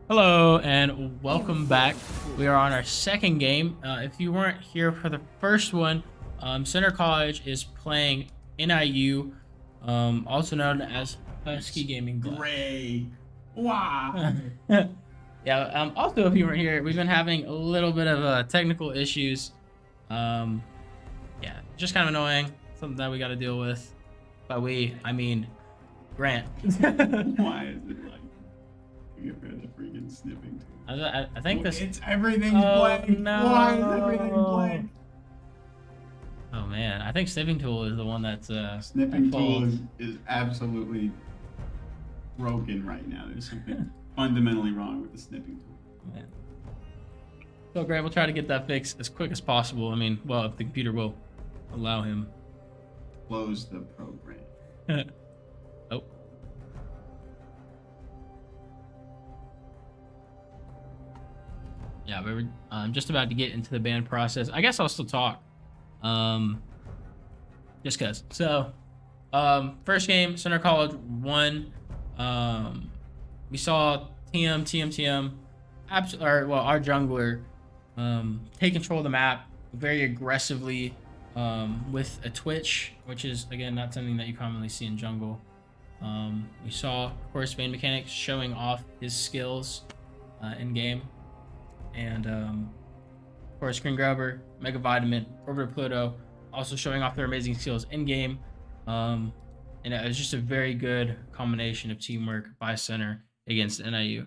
Hello and welcome back. We are on our second game. If you weren't here for the first one, Center College is playing NIU, also known as Husky Gaming Club. Gray. Wow. Yeah. Also, if you weren't here, we've been having a little bit of technical issues. Yeah, just kind of annoying. Something that we got to deal with. By we, I mean Grant. Why is it like get rid of the freaking snipping tool? I think this. It's everything's Oh, blank. no. Why is everything blank? Oh man, I think snipping tool is the one that's Snipping at fault. tool is absolutely broken right now. There's something fundamentally wrong with the snipping tool. Man. So Grant, we'll try to get that fixed as quick as possible. I mean, well, if the computer will allow him. Close the program. Oh. Yeah, but I'm just about to get into the ban process. I guess I'll still talk. Just cause. So, first game, Center College won. We saw TM, our jungler, take control of the map very aggressively, with a twitch, which is again not something that you commonly see in jungle. We saw, of course, Vein Mechanics showing off his skills in game. And of course, Green Grabber, Mega Vitamin, Orbiter Pluto, also showing off their amazing skills in game. And it was just a very good combination of teamwork by Center against NIU.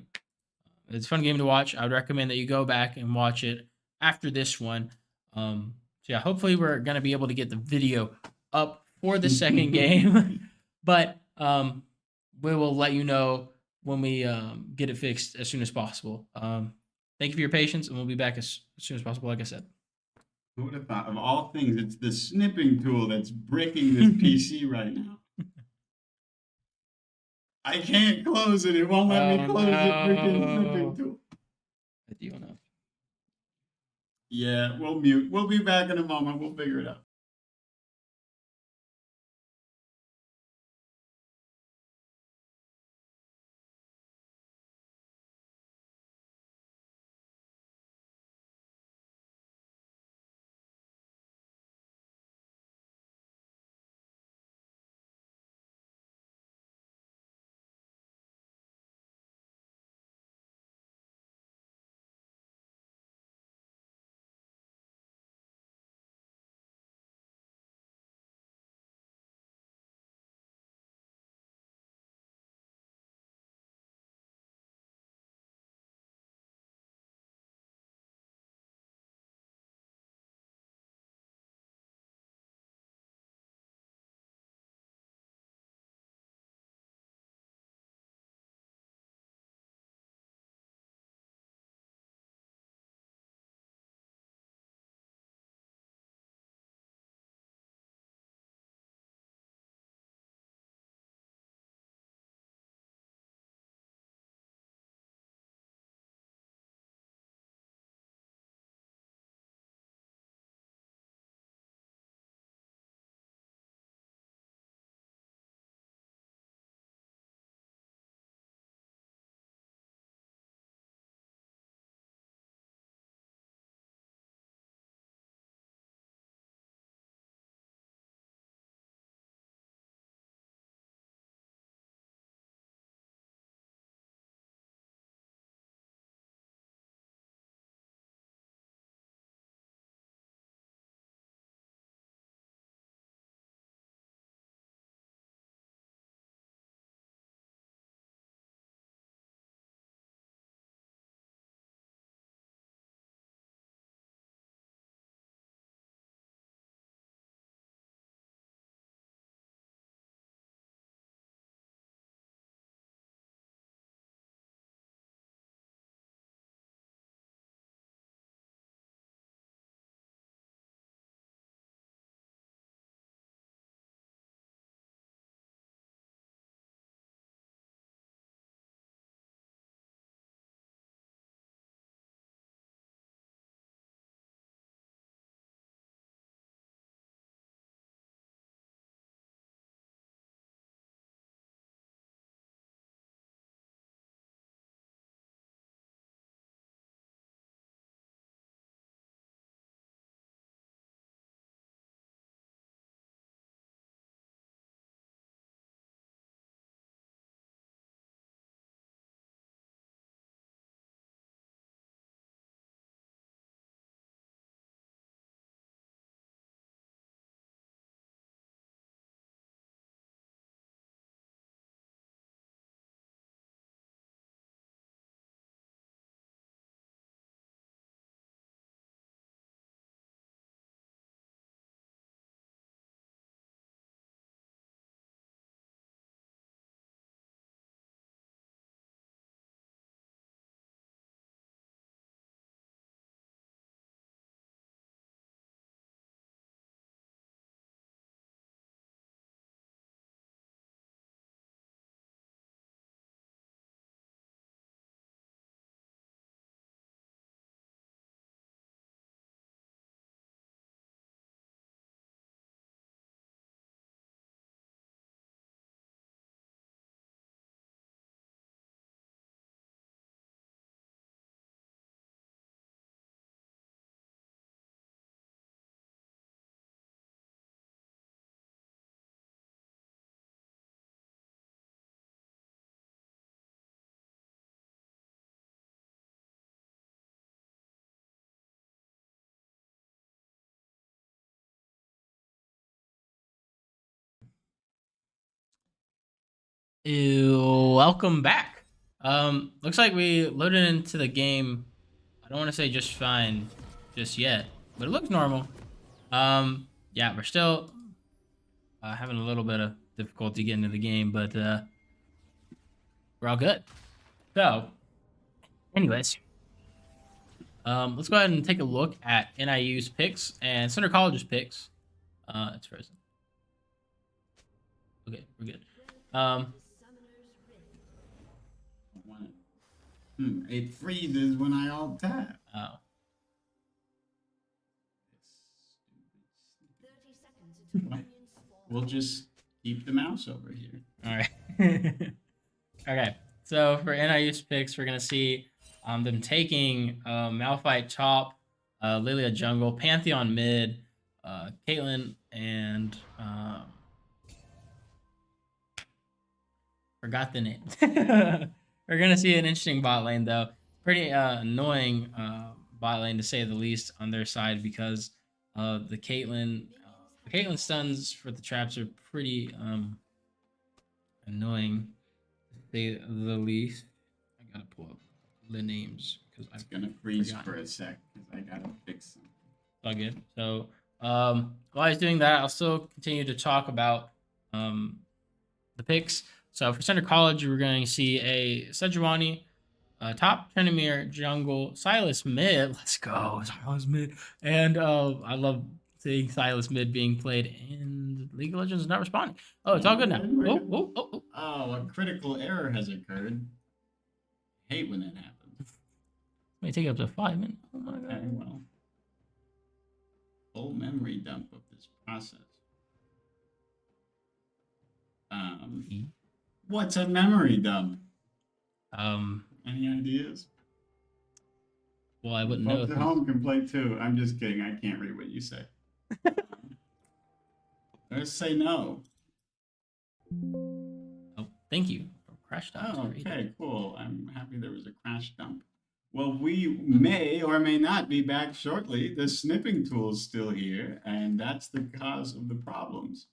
It's a fun game to watch. I would recommend that you go back and watch it after this one. So yeah, hopefully we're gonna be able to get the video up for the second game, but we will let you know when we get it fixed as soon as possible. Thank you for your patience, and we'll be back as soon as possible, like I said. Who would have thought? Of all things, it's the snipping tool that's bricking this PC right now. I can't close it. It won't let me close the freaking snipping tool. You enough. Yeah, we'll mute. We'll be back in a moment. We'll figure it out. Welcome back. Looks like we loaded into the game. I don't want to say just fine just yet, but it looks normal. Yeah, we're still having a little bit of difficulty getting into the game, but we're all good. So, anyways, let's go ahead and take a look at NIU's picks and Center College's picks. It's frozen. Okay, we're good. It freezes when I alt tab. Oh. We'll just keep the mouse over here. All right. Okay. So for NIU's picks, we're gonna see them taking Malphite top, Lilia jungle, Pantheon mid, Caitlyn, and forgot the name. We're gonna see an interesting bot lane though. Pretty annoying bot lane to say the least on their side because the Caitlyn stuns for the traps are pretty annoying to say the least. I gotta pull up the names because It's gonna freeze for a sec because I gotta fix something. All good. So while I was doing that, I'll still continue to talk about the picks. So for Center College, we're going to see a Sejuani top, Tryndamere jungle, Silas mid. Let's go, Silas mid. And I love seeing Silas mid being played, and League of Legends is not responding. Oh, it's all good now. Oh, a critical error has occurred. I hate when that happens. It may take up to 5 minutes. Oh my god. Okay, well, full memory dump of this process. What's a memory dump? Any ideas? Well, I wouldn't know. Folks at home can play too. I'm just kidding. I can't read what you say. Let's say no. Oh, thank you. Crash dump. Oh, okay, cool. I'm happy there was a crash dump. Well, we may or may not be back shortly. The snipping tool's still here, and that's the cause of the problems.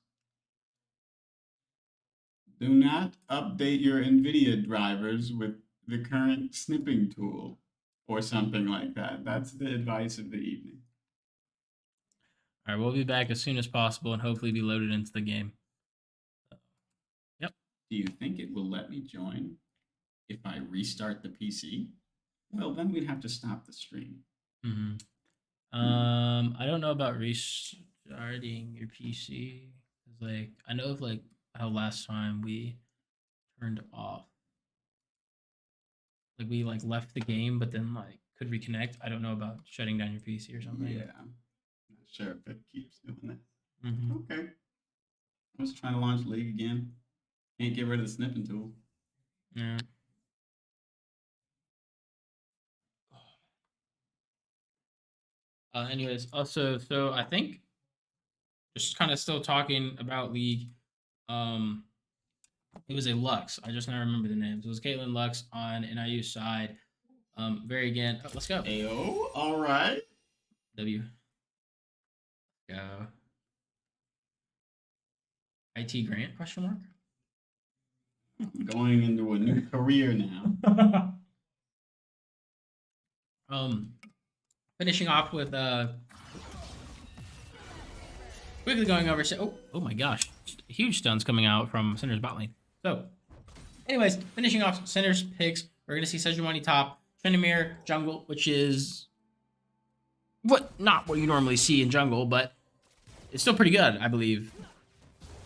Do not update your NVIDIA drivers with the current snipping tool or something like that. That's the advice of the evening. All right, we'll be back as soon as possible and hopefully be loaded into the game. Yep. Do you think it will let me join if I restart the PC? Well, then we'd have to stop the stream. I don't know about restarting your PC. Like, I know of like how last time we turned off, like we like left the game, but then like could reconnect. I don't know about shutting down your PC or something. Yeah, I'm not sure if it keeps doing that. Okay. I was trying to launch League again. Can't get rid of the snipping tool. Yeah. Anyways, also, so I think just kind of still talking about League. It was a Lux. I just now remember the names. It was Caitlyn Lux on NIU side. Very again. Oh, let's go. Ayo, all right. W. Go. IT Grant? Question mark. Going into a new career now. Finishing off with quickly going over. Oh my gosh, huge stuns coming out from Cinder's bot lane. So, anyways, finishing off Cinder's picks, we're gonna see Sejuani top, Tryndamere jungle, which is not what you normally see in jungle, but it's still pretty good, I believe.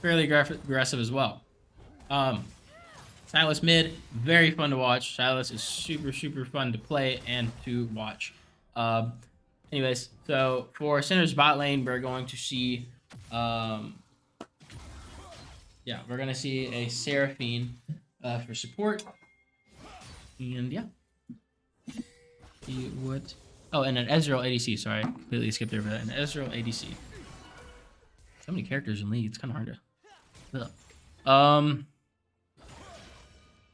Fairly aggressive as well. Silas mid, very fun to watch. Silas is super fun to play and to watch. Anyways, so for Cinder's bot lane, we're going to see, we're gonna see a Seraphine for support, and yeah, oh, and an Ezreal ADC. Sorry, completely skipped over that. An Ezreal ADC. So many characters in League, it's kind of hard to.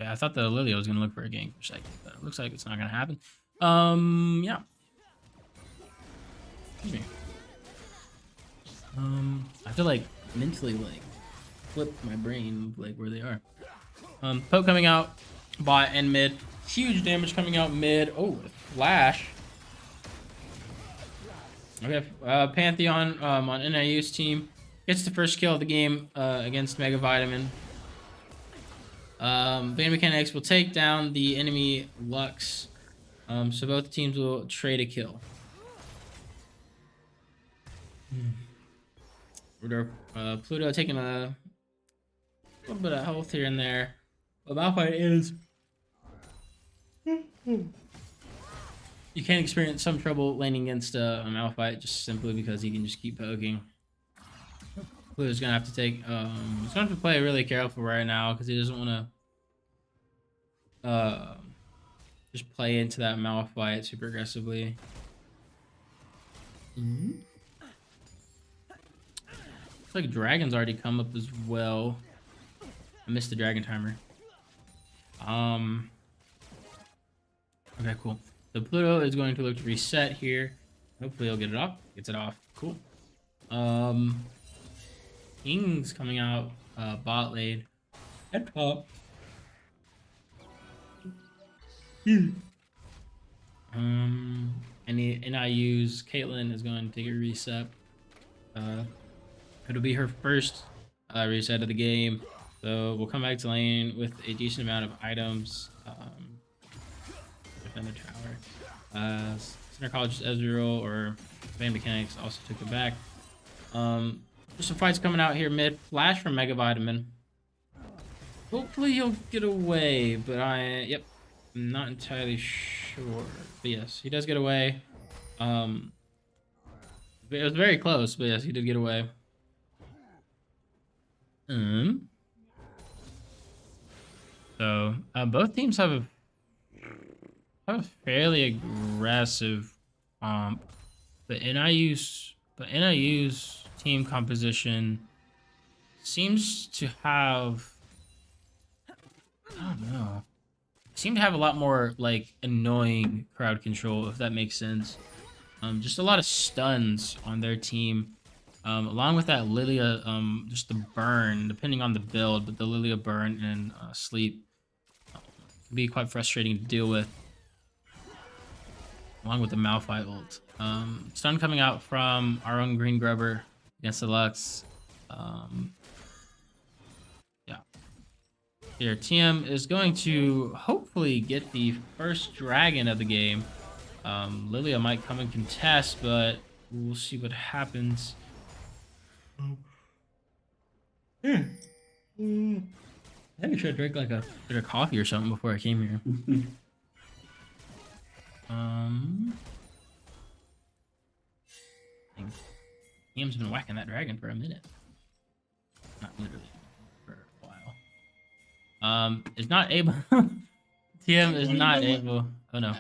Yeah, I thought the Lilia was gonna look for a gank for a second, but it looks like it's not gonna happen. Yeah. Excuse me. I feel like mentally like flip my brain like where they are. Poke coming out bot and mid. Huge damage coming out mid. Oh, flash. Okay, Pantheon on NIU's team gets the first kill of the game against Mega Vitamin. Vein Mechanics will take down the enemy Lux. So both teams will trade a kill. Pluto taking a little bit of health here and there. But Malphite is... You can experience some trouble laning against a Malphite just simply because he can just keep poking. Pluto's gonna have to take... he's gonna have to play really careful right now because he doesn't want to... just play into that Malphite super aggressively. Looks like Dragon's already come up as well. I missed the Dragon timer. Okay, cool. So Pluto is going to look to reset here. Hopefully he'll get it off. Gets it off. Cool. King's coming out bot lane. At top. NIU's Caitlyn is going to take a reset. It'll be her first reset of the game. So we'll come back to lane with a decent amount of items. Defend the tower. Center College Ezreal or Vein Mechanics also took it back. There's some fights coming out here mid. Flash from Mega Vitamin. Hopefully he'll get away, but I'm not entirely sure. But yes, he does get away. It was very close, but yes, he did get away. So both teams have a fairly aggressive the NIU's team composition seems to have, I don't know, seem to have a lot more like annoying crowd control, if that makes sense. Just a lot of stuns on their team. Along with that Lilia, just the burn, depending on the build, but the Lilia burn and sleep can be quite frustrating to deal with. Along with the Malphite ult. Stun coming out from our own Green Grubber against the Lux. Yeah. Here, TM is going to hopefully get the first dragon of the game. Lilia might come and contest, but we'll see what happens. I think I should drink like a bit of coffee or something before I came here. TM's been whacking that dragon for a minute. Not literally, for a while. Is not able. TM is not able. Oh no.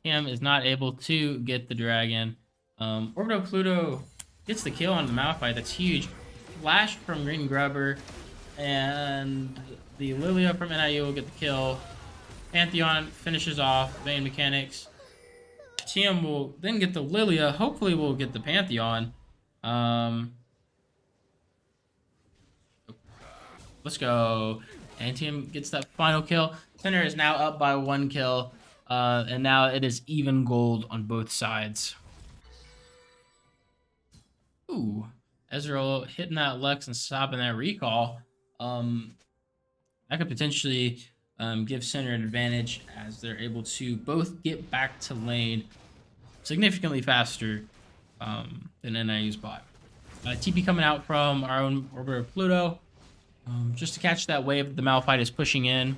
TM is not able to get the dragon. Orbital Pluto gets the kill on the Malphite. That's huge. Flash from Green Grubber, and the Lilia from NIU will get the kill. Pantheon finishes off Vein Mechanics. TM will then get the Lilia. Hopefully we'll get the Pantheon. Let's go. And TM gets that final kill. Center is now up by 1 kill. And now it is even gold on both sides. Ooh. Ezreal hitting that Lux and stopping that recall. That could potentially give Center an advantage as they're able to both get back to lane significantly faster than NIU's bot. TP coming out from our own Orbiter Pluto just to catch that wave the Malphite is pushing in.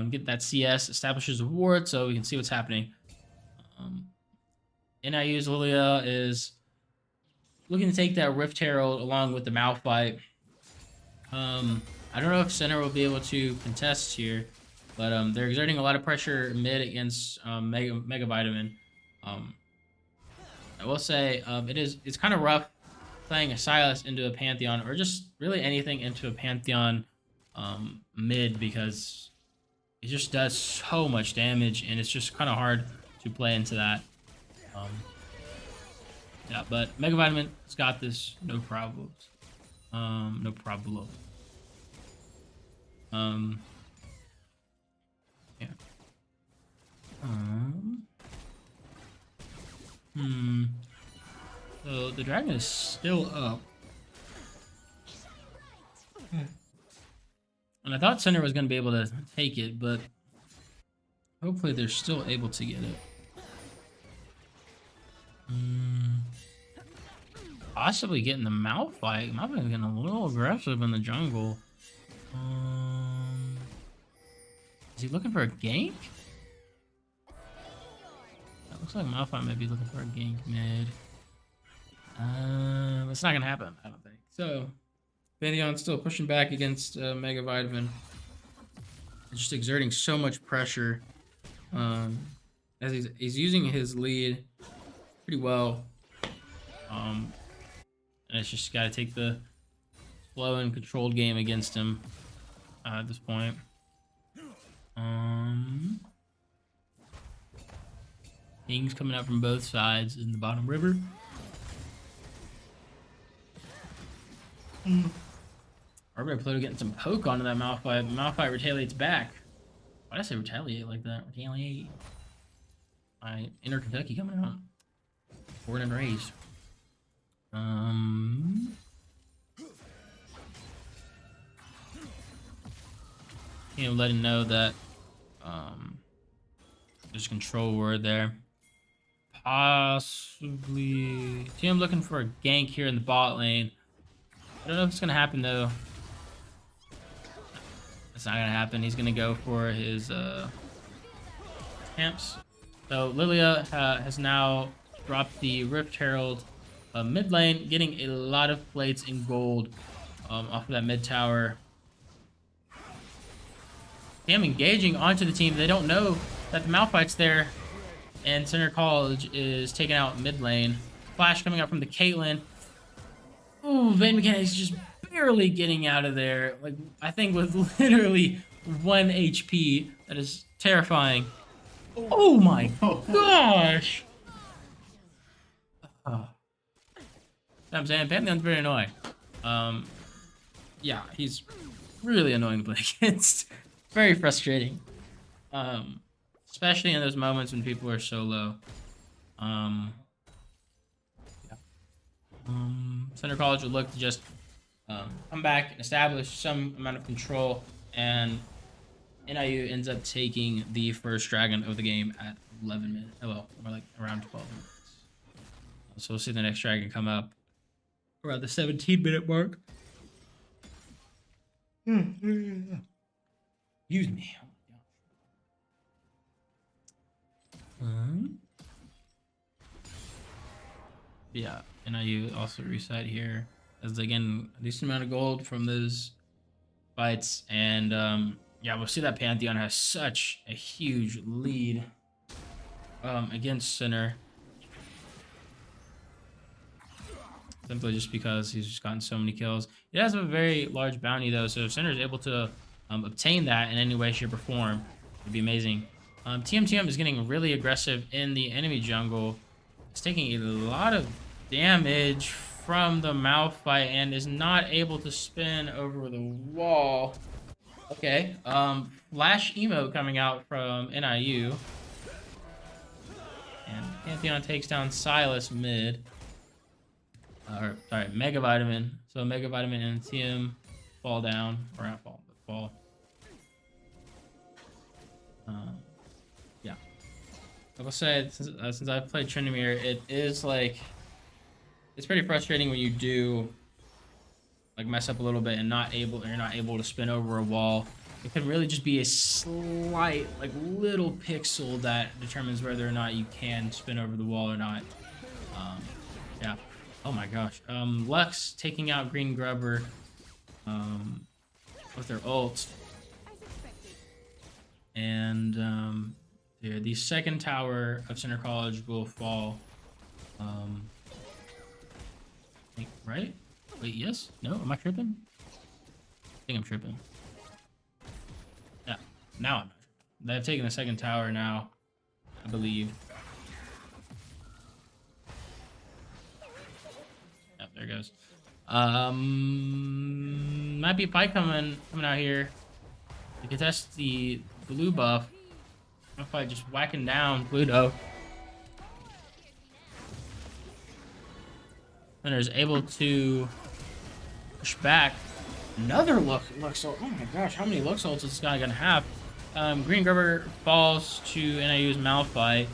Get that CS, establishes a ward so we can see what's happening. NIU's Lilia is looking to take that Rift Herald along with the Malphite. I don't know if Center will be able to contest here, but they're exerting a lot of pressure mid against Mega Vitamin. I will say it's kind of rough playing a Silas into a Pantheon, or just really anything into a Pantheon mid, because it just does so much damage and it's just kind of hard to play into that. Yeah, but Mega Vitamin has got this, no problems. No problem. Yeah. Hmm. So the dragon is still up. And I thought Cinder was going to be able to take it, but hopefully they're still able to get it. Possibly getting the Malphite. Malphite's getting a little aggressive in the jungle. Is he looking for a gank? That looks like Malphite might be looking for a gank mid. That's not gonna happen, I don't think. So, Pantheon's still pushing back against Mega Vitamin. Just exerting so much pressure. As he's using his lead pretty well. And it's just got to take the slow and controlled game against him at this point. Things coming out from both sides in the bottom river. Arbiter Pluto getting some poke onto that Malphite. Malphite retaliates back. Why did I say retaliate like that? Retaliate. My inner Kentucky coming out. Born and raised. Let him know that there's a control word there. Possibly. Team looking for a gank here in the bot lane. I don't know if it's gonna happen though. It's not gonna happen. He's gonna go for his camps. So Lilia has now dropped the Rift Herald mid lane, getting a lot of plates in gold off of that mid tower. Damn, engaging onto the team. They don't know that the Malphite's there, and Center College is taking out mid lane. Flash coming out from the Caitlyn. Ooh, Vayne Mechanics just barely getting out of there. Like, I think with literally 1 HP. That is terrifying. Oh my gosh! I'm saying Pantheon's very annoying. Yeah, he's really annoying to play against. Very frustrating. Especially in those moments when people are so low. Center College would look to just come back and establish some amount of control, and NIU ends up taking the first dragon of the game at 11 minutes. Oh, well, more like around 12 minutes. So we'll see the next dragon come up around the 17-minute mark. Excuse me. Yeah, NIU also reset here as again a decent amount of gold from those fights, and yeah, we'll see that Pantheon has such a huge lead against Sinner, simply just because he's just gotten so many kills. He has a very large bounty though, so if Sinner is able to obtain that in any way, shape, or form, it'd be amazing. TMTM is getting really aggressive in the enemy jungle. It's taking a lot of damage from the Malphite and is not able to spin over the wall. Okay, flash emote coming out from NIU. And Pantheon takes down Silas mid. Or, sorry, Mega Vitamin. So Mega Vitamin and TM fall down. Or not fall, but fall. Yeah. Like I said, since I've played Tryndamere, it is like... It's pretty frustrating when you do like mess up a little bit and you're not able to spin over a wall. It can really just be a slight, like little pixel that determines whether or not you can spin over the wall or not. Yeah. Oh my gosh. Lux taking out Green Grubber with their ult. And yeah, the second tower of Center College will fall. Right? Wait, yes? No? Am I tripping? I think I'm tripping. Yeah, now I'm not tripping. They've taken the second tower now, I believe. Yep, there it goes. Might be a fight coming out here. to contest the blue buff. Malphite just whacking down Pluto. And is able to push back. Another Lux ult. Oh my gosh, how many Lux ults is this guy gonna have? Green Grubber falls to NIU's Malphite.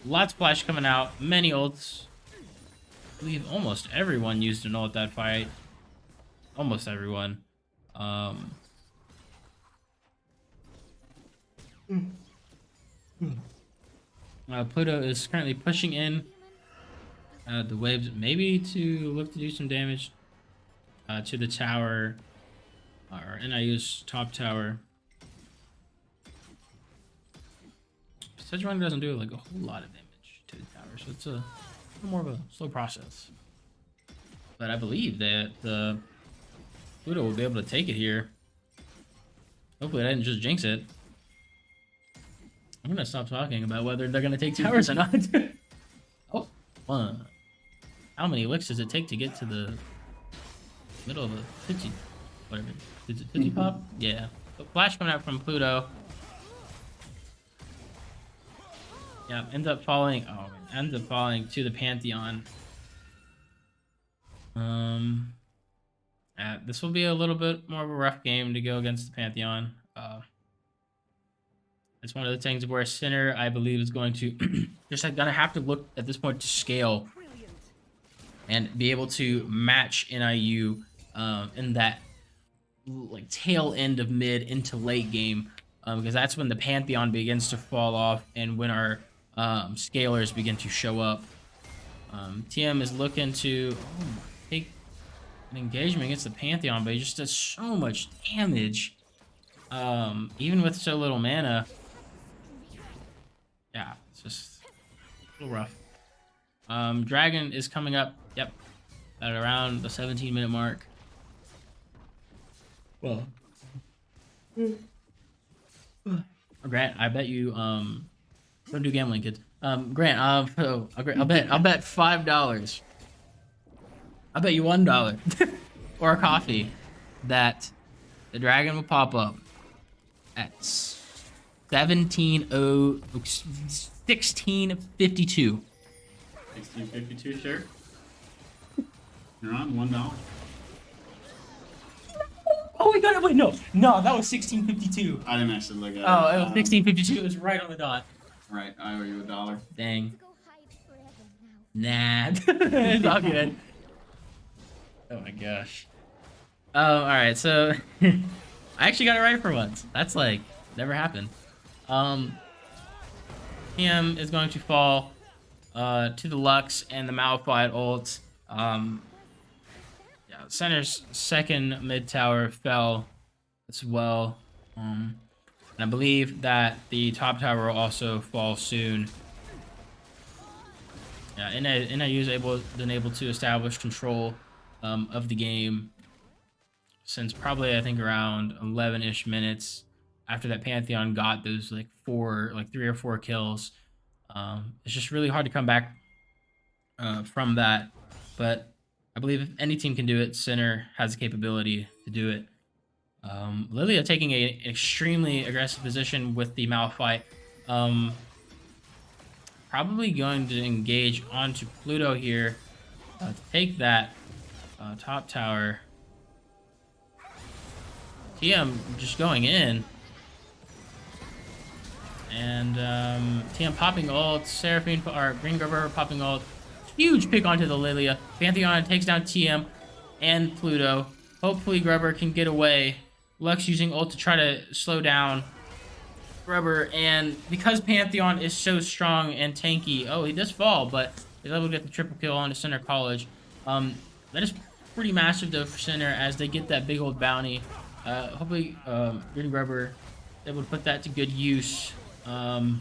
Lots of flash coming out. Many ults. I believe almost everyone used an ult that fight. Almost everyone. Pluto is currently pushing in the waves, maybe to look to do some damage to the tower, or NIU's top tower. Sejuani doesn't do like a whole lot of damage to the tower, so it's a little more of a slow process. But I believe that Pluto will be able to take it here. Hopefully I didn't just jinx it. I'm gonna stop talking about whether they're gonna take towers or not. Oh, one. How many licks does it take to get to the middle of a Tootsie? Whatever. Is it Tootsie Pop? Yeah. But flash coming out from Pluto. Yeah, ends up falling to the Pantheon. This will be a little bit more of a rough game to go against the Pantheon. It's one of the things where Sinner, I believe, is going to just gonna have to look at this point to scale and be able to match NIU in that like tail end of mid into late game, because that's when the Pantheon begins to fall off and when our scalers begin to show up. TM is looking to take an engagement against the Pantheon, but he just does so much damage, even with so little mana. Yeah, it's just a little rough. Dragon is coming up, yep, at around the 17-minute mark. Well, Grant, I bet you don't do gambling, kids. Grant, I'll bet $5. I'll bet you $1 or a coffee that the dragon will pop up at 1652. 1652, sure. You're on $1. Oh my god, wait, no, that was 1652. I didn't actually look at it. Oh, it was 1652. It was right on the dot. Right, I owe you $1. Dang. Go hide forever now. Nah, it's all good. Oh my gosh. All right, so I actually got it right for once. That's like never happened. PM is going to fall to the Lux and the Malphite ult. Yeah, Center's second mid tower fell as well. And I believe that the top tower will also fall soon. Yeah, NIU's been able to establish control of the game since probably I think around 11-ish minutes after that Pantheon got those like 3 or 4 kills. It's just really hard to come back from that, but I believe if any team can do it, Sinner has the capability to do it. Lilia taking an extremely aggressive position with the Malphite. Probably going to engage onto Pluto here to take that top tower. TM just going in. And TM popping ult, Seraphine or Green Grubber popping ult. Huge pick onto the Lilia. Pantheon takes down TM and Pluto. Hopefully Grubber can get away. Lux using ult to try to slow down Grubber, and because Pantheon is so strong and tanky, oh, he does fall, but he's able to get the triple kill onto Center College. That is pretty massive though for Center as they get that big old bounty. Hopefully Green Grubber is able to put that to good use. Yeah,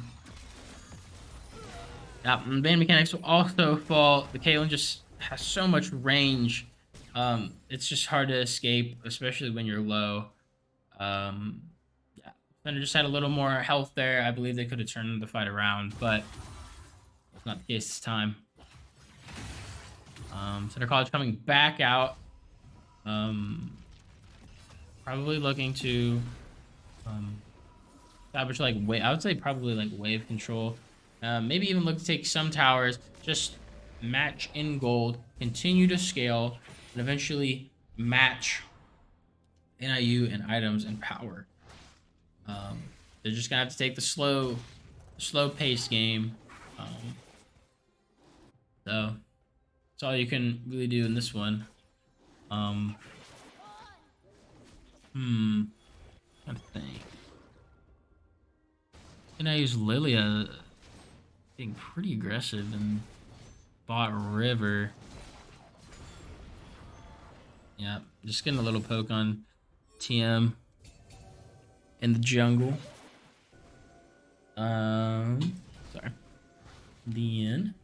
Band Mechanics will also fall. The Caitlyn just has so much range. It's just hard to escape, especially when you're low. Yeah, Thunder just had a little more health there. I believe they could have turned the fight around, but it's not the case this time. Center College coming back out. Probably looking to Establish like wave. I would say probably like wave control. Maybe even look to take some towers. Just match in gold. Continue to scale, and eventually match NIU and items and power. They're just gonna have to take the slow pace game. So that's all you can really do in this one. Trying to think. And I use Lilia being pretty aggressive and bought River. Yeah, just getting a little poke on TM in the jungle. Sorry. Then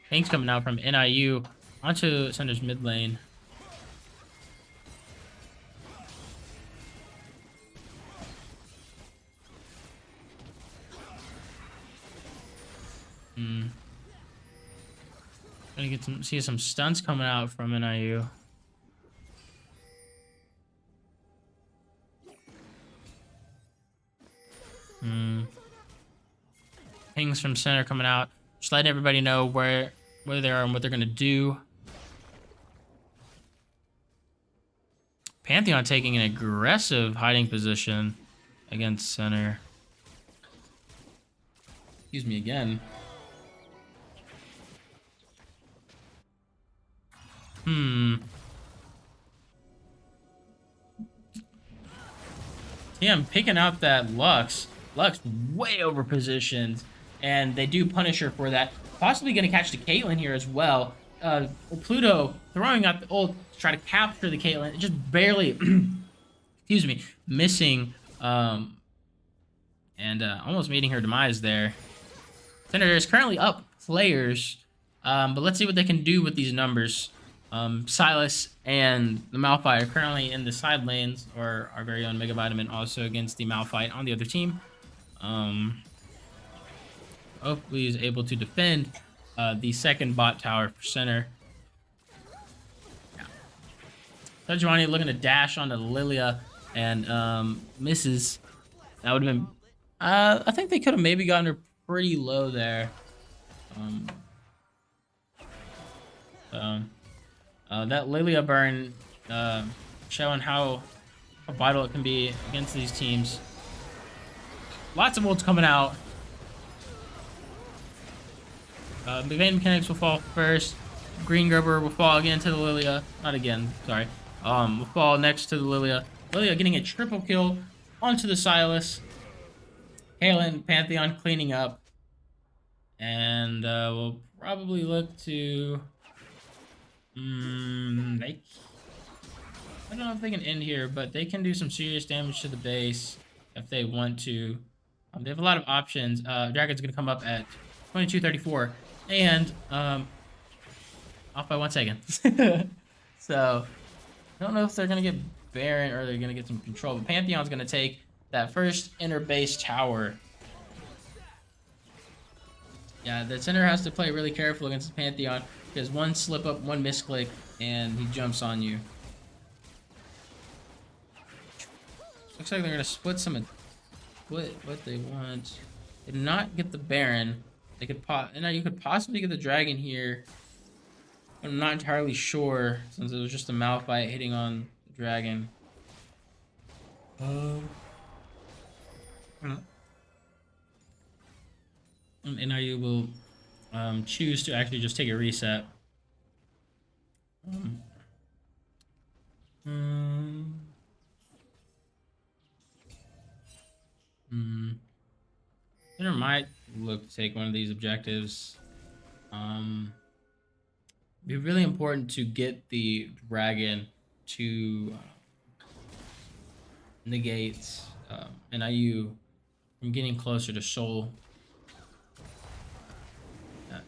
Hank's coming out from NIU onto Center's mid lane. Gonna get see some stunts coming out from NIU. Pings from center coming out. Just letting everybody know where they are and what they're gonna do. Pantheon taking an aggressive hiding position against center. Excuse me again. Yeah, I'm picking out that Lux. Lux way over positioned, and they do punish her for that. Possibly going to catch the Caitlyn here as well. Pluto throwing out the ult to try to capture the Caitlyn, just barely, excuse me, missing, and almost meeting her demise there. Senator is currently up players, but let's see what they can do with these numbers. Silas and the Malphite are currently in the side lanes, or our very own Mega Vitamin also against the Malphite on the other team. Hopefully he's able to defend the second bot tower for center. Yeah. Sejuani looking to dash onto Lilia and misses. That would have been... I think they could have maybe gotten her pretty low there. That Lilia burn showing how vital it can be against these teams. Lots of ults coming out. Evade Mechanics will fall first. Green Gerber will fall again to the Lilia. Not again, sorry. Will fall next to the Lilia. Lilia getting a triple kill onto the Silas. Halen, Pantheon cleaning up. And we'll probably look to... I don't know if they can end here, but they can do some serious damage to the base if they want to. They have a lot of options. Dragon's going to come up at 22:34 and off by 1 second. So I don't know if they're going to get Baron or they're going to get some control, but Pantheon's going to take that first inner base tower. Yeah, the center has to play really careful against the Pantheon because one slip up, one misclick, and he jumps on you. Looks like they're gonna split some of what they want. They did not get the Baron. They could you could possibly get the Dragon here. I'm not entirely sure since it was just a Malphite hitting on the Dragon. And NIU will choose to actually just take a reset. Center might look to take one of these objectives. Be really important to get the Dragon to negate NIU from getting closer to Soul.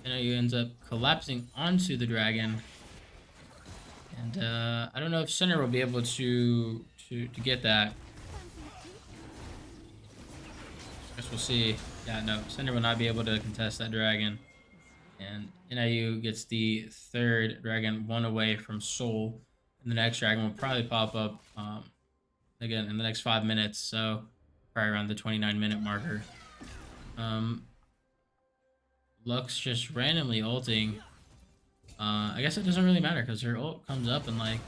NIU ends up collapsing onto the Dragon, and I don't know if Center will be able to get that. Guess we'll see. Yeah, no, Center will not be able to contest that Dragon, and NIU gets the third Dragon, one away from Soul, and the next Dragon will probably pop up again in the next 5 minutes, so probably around the 29-minute marker. Lux just randomly ulting. I guess it doesn't really matter because her ult comes up in like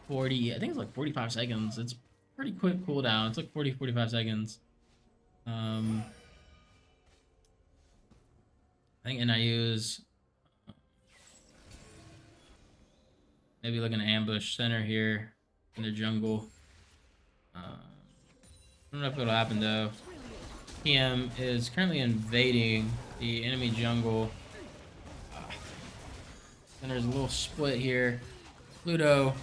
40, I think it's like 45 seconds. It's pretty quick cooldown. It's like 45 seconds. I think NIU's maybe looking to ambush center here in the jungle. I don't know if it'll happen though. PM is currently invading the enemy jungle. And there's a little split here. Pluto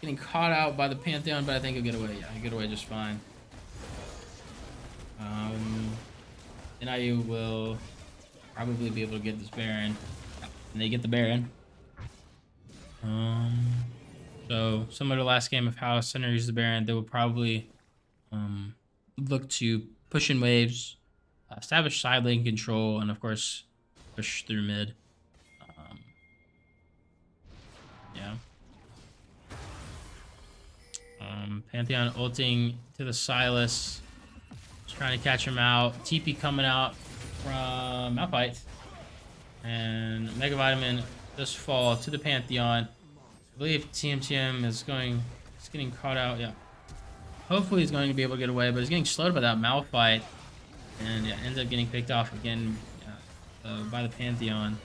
getting caught out by the Pantheon, but I think he'll get away. Yeah, he'll get away just fine. NIU will probably be able to get this Baron. And they get the Baron. So similar to last game, if House Center uses the Baron, they will probably look to push in waves, establish side lane control, and of course push through mid. Yeah. Pantheon ulting to the Silas, just trying to catch him out. TP coming out from Malphite, and Mega Vitamin does fall to the Pantheon. I believe TMTM is getting caught out. Yeah. Hopefully he's going to be able to get away, but he's getting slowed by that Malphite, and yeah, ends up getting picked off again by the Pantheon.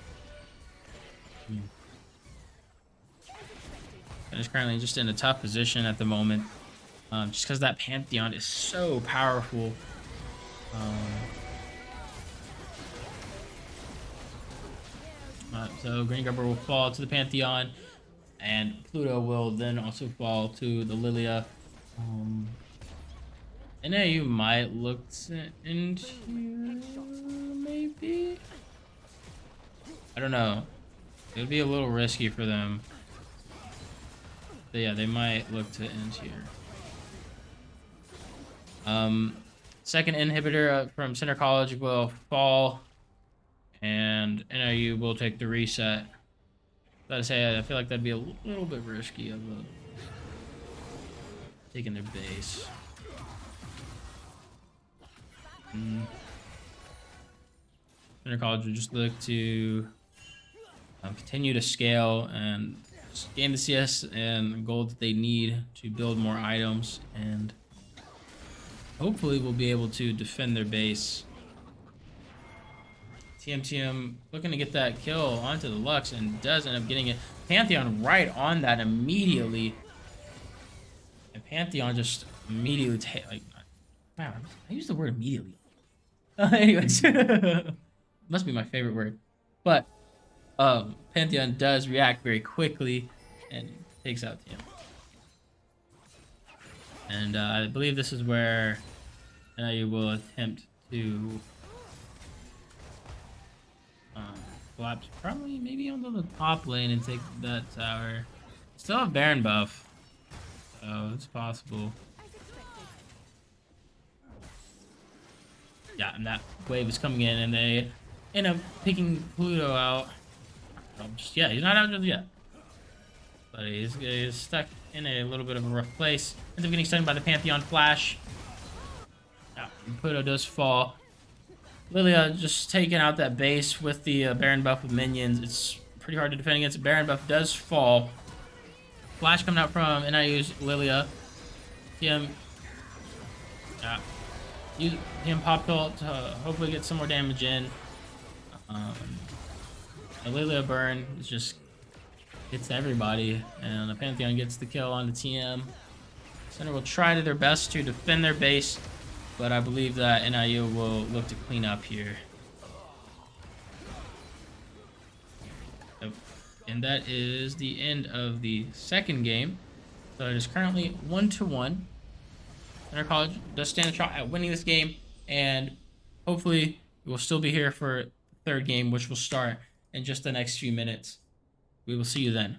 And is currently just in a tough position at the moment, just because that Pantheon is so powerful. So Green Grubber will fall to the Pantheon, and Pluto will then also fall to the Lilia. And now you might look into maybe. I don't know. It would be a little risky for them. But yeah, they might look to end here. Second inhibitor from Center College will fall, and NIU will take the reset. Gotta say, I feel like that'd be a little bit risky of taking their base. Center College will just look to continue to scale and gain the CS and gold that they need to build more items, and hopefully we'll be able to defend their base. TMTM looking to get that kill onto the Lux and does end up getting it. Pantheon right on that immediately. And Pantheon just immediately wow, I used the word immediately. Anyways, must be my favorite word. But Pantheon does react very quickly and takes out TM. And I believe this is where NIU will attempt to collapse, probably maybe onto the top lane and take that tower. Still have Baron buff, so it's possible. Yeah, and that wave is coming in, and they end up picking Pluto out. Yeah, he's not out just yet, but he's stuck in a little bit of a rough place. Ends up getting stunned by the Pantheon flash. Yeah, Pluto does fall. Lilia just taking out that base with the Baron buff with minions. It's pretty hard to defend against. Baron buff does fall. Flash coming out from NIU's Lilia. TM, yeah, use TM pop ult to hopefully get some more damage in. The Lilia burn is just hits everybody, and the Pantheon gets the kill on the TM. Center will try their best to defend their base, but I believe that NIU will look to clean up here. And that is the end of the second game. So it is currently 1-1. Center College does stand a shot at winning this game, and hopefully we will still be here for the third game, which will start in just the next few minutes. We will see you then.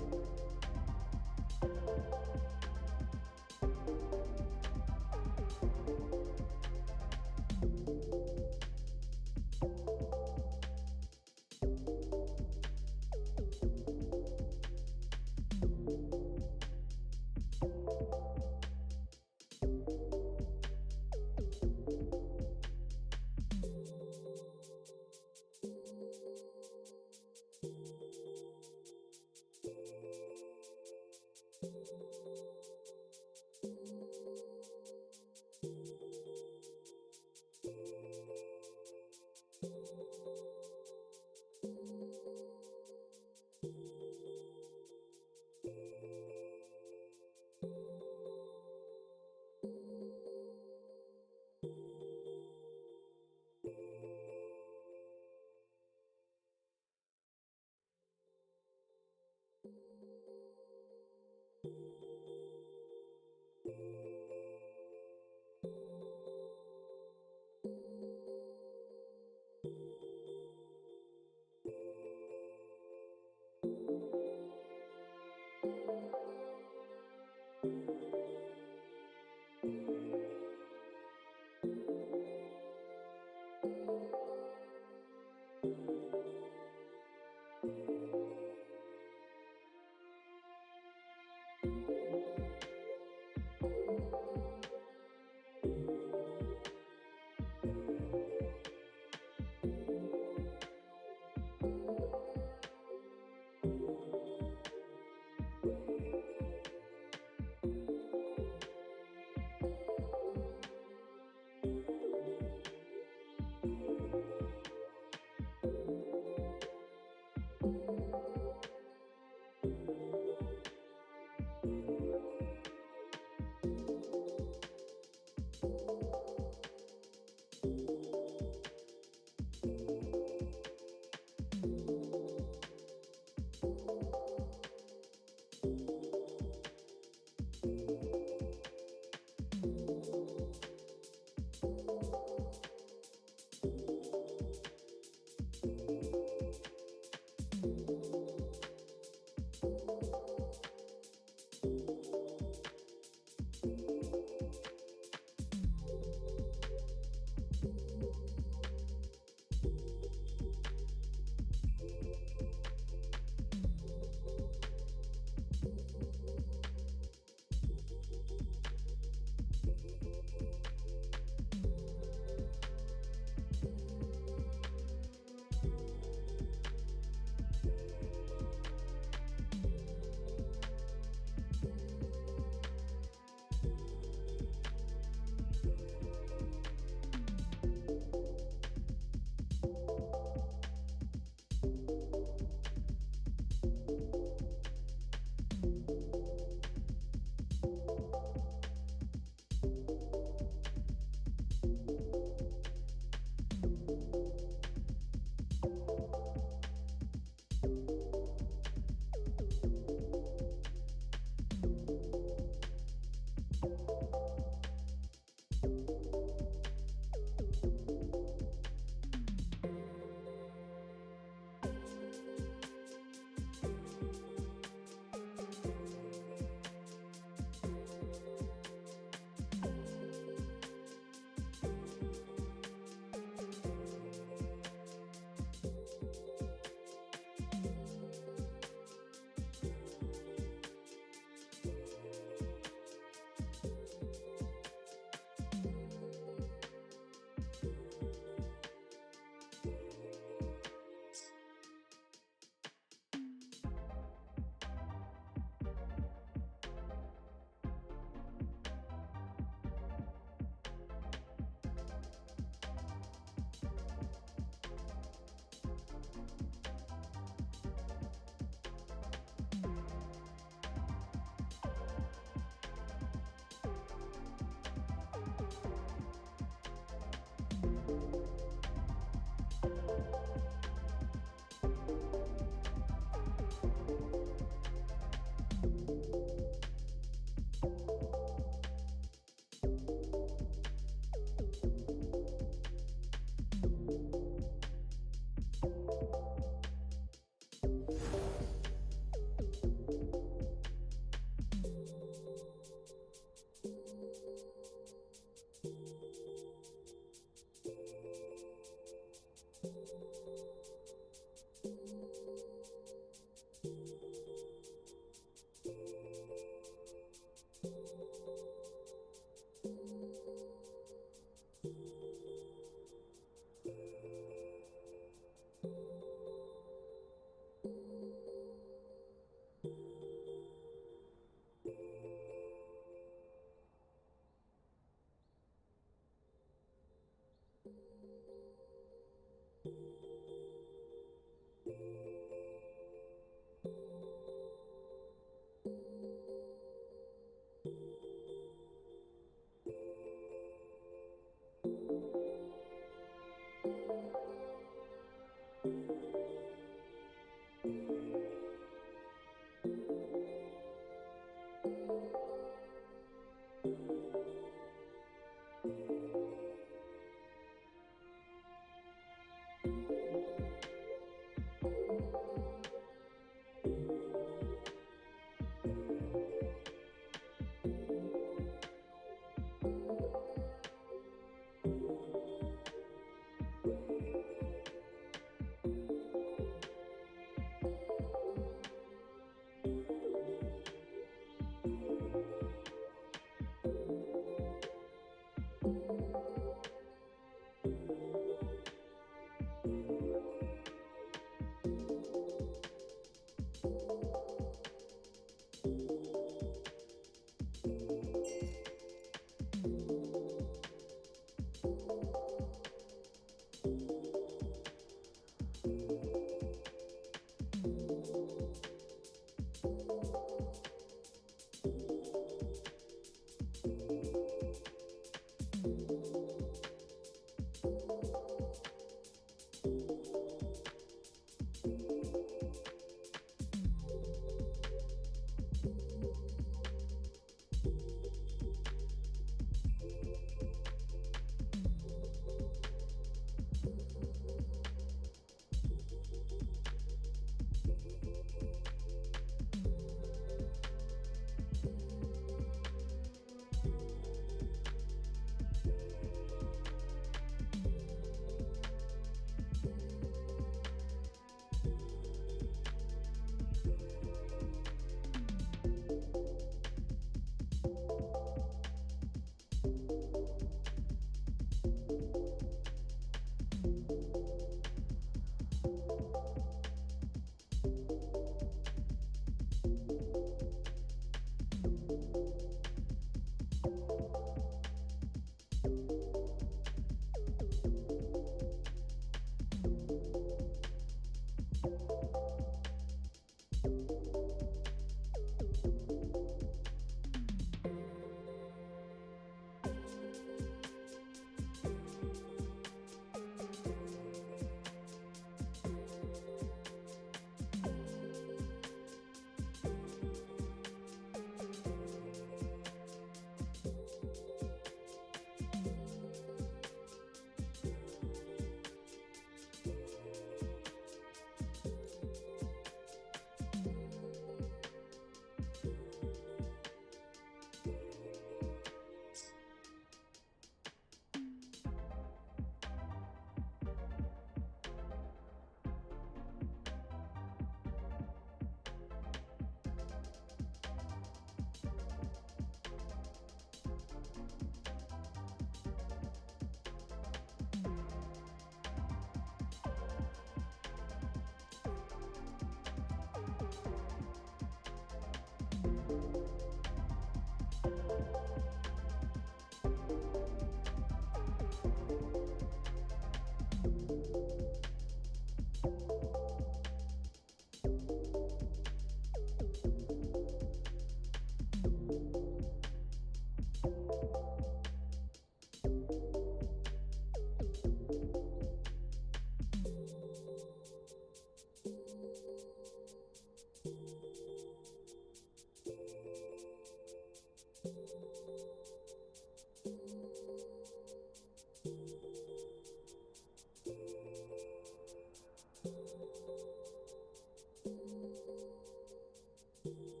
Bye.